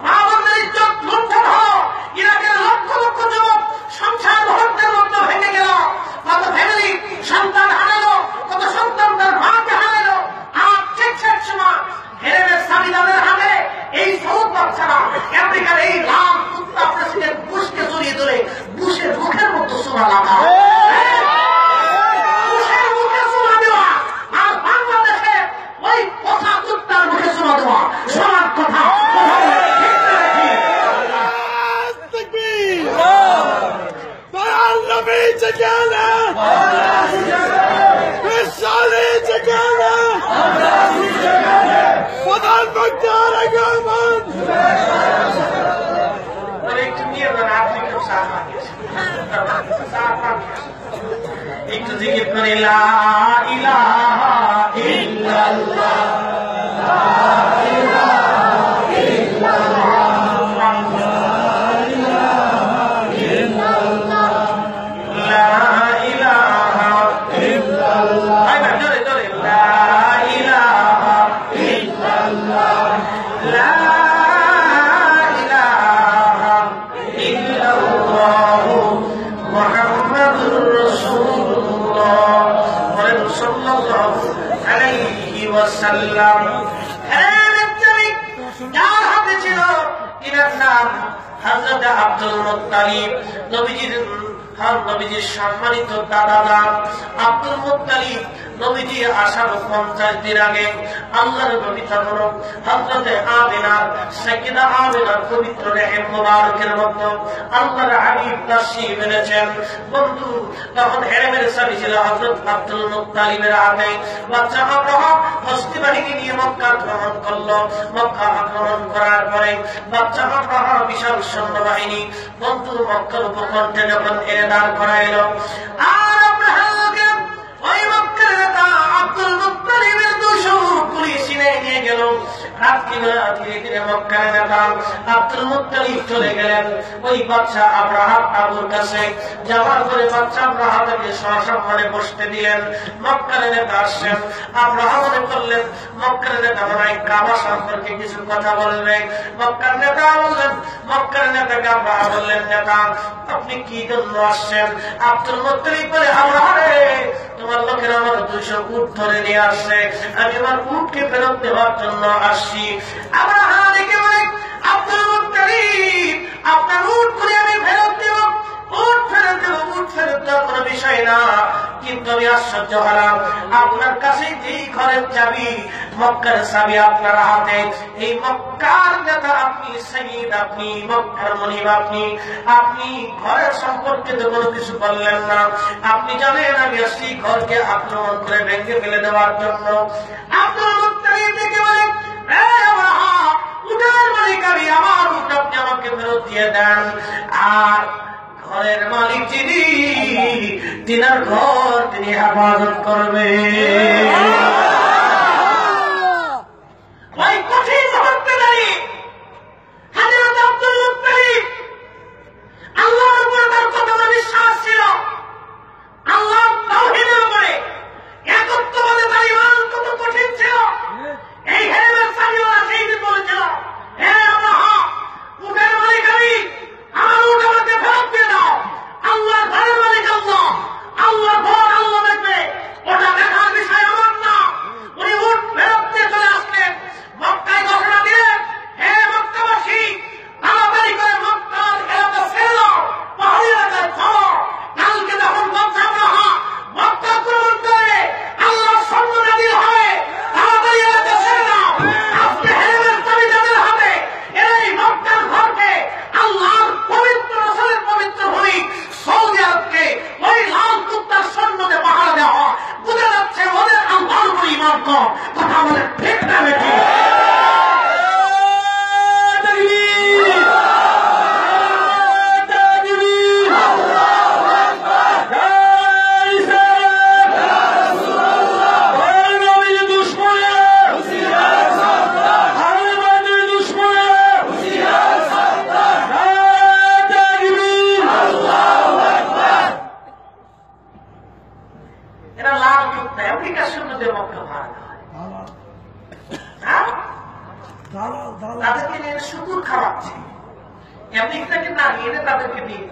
মা বোনদের ইজ্জত লুণ্ঠন হলো, ইরাকের লক্ষ লক্ষ যুবক সংসার মুহূর্তের মধ্যে ভেঙে গেল। কত ফ্যামিলি সন্তান হারালো, কত সন্তান তার মাকে হারালো। আর ঠিক সময় হেরেমের সাবিদাদের হাতে এই সৌদ বাচ্চারা আমেরিকার এই লাল কুত্তা প্রেসিডেন্ট বুশকে জড়িয়ে ধরে বুশের মুখের মতো সোনা লাগা, বুশের মুখে সোনা দেওয়া, আর বাংলাদেশে ওই কথা কুত্তার মুখে সোনা দেওয়া সমান কথা। नबी जगाना मिसाले जगाना प्रधान बख्तियार अगमन একটু নিয়ে যান, আপনি খুব একটু জিকির করে লা ইলাহা ইল্লাল্লাহ, লা ইলাহা ইল্লাল্লাহ, লা ইলাহা ইল্লাল্লাহ। আই না জোরে জোরে, লা ইলাহা ইল্লাল্লাহ, লা ইলাহা ইল্লাল্লাহ, মুহাম্মাদুর রাসূলুল্লাহ সাল্লাল্লাহু আলাইহি ওয়াসাল্লাম। যার হাতে ছিল ইনার নাম হযরত আব্দুল মুত্তালিব, নবীজির সম্মানিত দাদা আব্দুল মুত্তালিব। নবীজি আসার 50 দিন আগে আল্লাহর নবী তখন হযরতে আমিনার, সাইয়্যিদা আমিনার পবিত্র রেহেম মোবারকের মধ্যে আল্লাহর হাবিব তাশরীফ এনেছেন। বন্ধু, তখন হেরেমের চাবি ছিল হযরত আব্দুল মুত্তালিবের হাতে। বাচ্চা আব্রাহা হস্তি বাহিনী নিয়ে মক্কা আক্রমণ করলো। মক্কা আক্রমণ করার পরে বাচ্চা আব্রাহা বিশাল সৈন্যবাহিনী বন্ধু মক্কার উপকণ্ঠে যখন এনে দাঁড় করাইল, আর আব্রাহাকে ওই মক্কার নেতা আব্দুল মুত্তালিবের 200 পুলিশ নিয়ে গেল। রাত্রিবেলা মক্কার নেতা আব্দুল মুত্তালিব চলে গেলেন ওই বাদশা আব্রাহাম আবুর কাছে। যাওয়ার পরে বাদশা আব্রাহামকে সসম্মানে বসতে দিলেন। মক্কার নেতা আসছেন, আব্রাহাম মনে করলেন মক্কার নেতা মনে হয় কাবা সম্পর্কে কিছু কথা বলবে। মক্কার নেতা বললেন, মক্কার নেতাকে আব্রাহাম বললেন, নেতা আপনি কি জন্য আসছেন? আব্দুল মুত্তালিব বলে, আব্রাহাম তোমার লোকের আমার 200 উট ধরে নিয়ে আসছে, আমি আমার উটকে ফেরত দেওয়ার জন্য আসছি। আব্রাহাম দেখে বলে, আব্দুল মুত্তালিব আপনার উট করে আমি ফেরত দেব, উট ফেরত দেব, উট ফেরত দেওয়ার কোনো বিষয় না। কিন্তু আমি আশ্চর্য হলাম, আপনার কাছে যেই ঘরের চাবি, মক্কার চাবি আপনার হাতে, এই মক্কার নেতা আপনি, সাইয়্যিদ আপনি, মক্কার মনিব আপনি, আপনি ঘরের সম্পর্কে তো কোনো কিছু বললেন না। আপনি জানেন আমি আসছি ঘরকে আক্রমণ করে ভেঙে ফেলে দেওয়ার জন্য। আব্দুল মুত্তালিব দেখে বলেন, উটের মালিক আমি, আমার উট আপনি আমাকে ফেরত দিয়ে দেন। আর ঘরের মালিক যিনি, তিনার ঘর তিনি হেফাজত করবে। ওই কঠিন মুহূর্তে দাঁড়িয়ে হযরত আব্দুল মুত্তালিব আল্লাহর উপরে তার কতটা বিশ্বাস ছিল, আল্লাহ তাওহীদের উপরে, একত্ববাদে তার ঈমান কত কঠিন ছিল। এই হেরেমের সামিওয়ালা সেই দিন বলেছিল, হে আব্রাহাম উটের মালিক আমি, আমার উট আমাকে ফেরত দিয়ে দাও। আল্লাহর ঘরের মালিক আল্লাহ, আল্লাহ ঘর আল্লাহ দেখবে, ওটা দেখার বিষয় আমার না। উনি উট ফেরত দিয়ে চলে আসলেন, মক্কায় ঘোষণা দিলেন, হে মক্কাবাসী তাড়াতাড়ি করে মক্কার এলাকা ছেড়ে দাও, পাহাড়ি এলাকায় চলো। কালকে যখন বাদশা আব্রাহাম মক্কা আক্রমণ করে আল্লাহ সৈন্য নাযিল হবে, তাড়াতাড়ি এলাকা ছেড়ে দাও। আজকে হেরেমের চাবি যাদের হাতে, এই মক্কার ঘরকে আল্লাহর পবিত্র রাসূলের পবিত্র ভূমি সৌদি আরবকে ওই লাল কুত্তার সৈন্যকে পাহারা দেওয়া, বুঝে যাচ্ছে ওদের আল্লাহর উপর ঈমান কম। কথা বলে ঠিক না বেঠিক? এরা লাল কুত্তা, আমেরিকার সৈন্যদের মক্কা ভাড়া দেওয়া হয়। হ্যাঁ? তাদেরকে নিয়ে শুকুর খাওয়াচ্ছে, আমেরিকাকে না নিয়ে তাদেরকে দিয়ে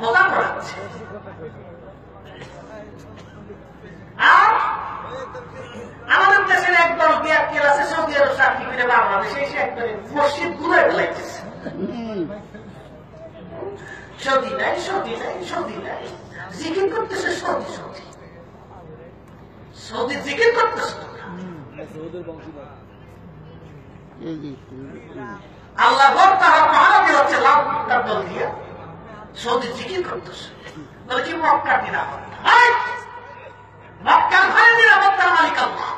মজা করাচ্ছে। আর আমাদের দেশের একদল বিয়াক্কেল আছে সৌদি আরব চাকরি করে বাংলাদেশে এসে একবারে মসজিদ ঘুরে ফেলাইতেছে। সৌদি নাই, সৌদি নাই, সৌদি নাই, জিকির করতেছে সৌদি, সৌদি সৌদি জিকির করতেছে। আল্লাহ তারা পাহারা দিয়ে হচ্ছে লাল কুত্তার দল দিয়ে সৌদি জিকির করতেছে। বলে কি মক্কার নিরাপত্তা, মক্কার ঘরের নিরাপত্তার মালিক আল্লাহ।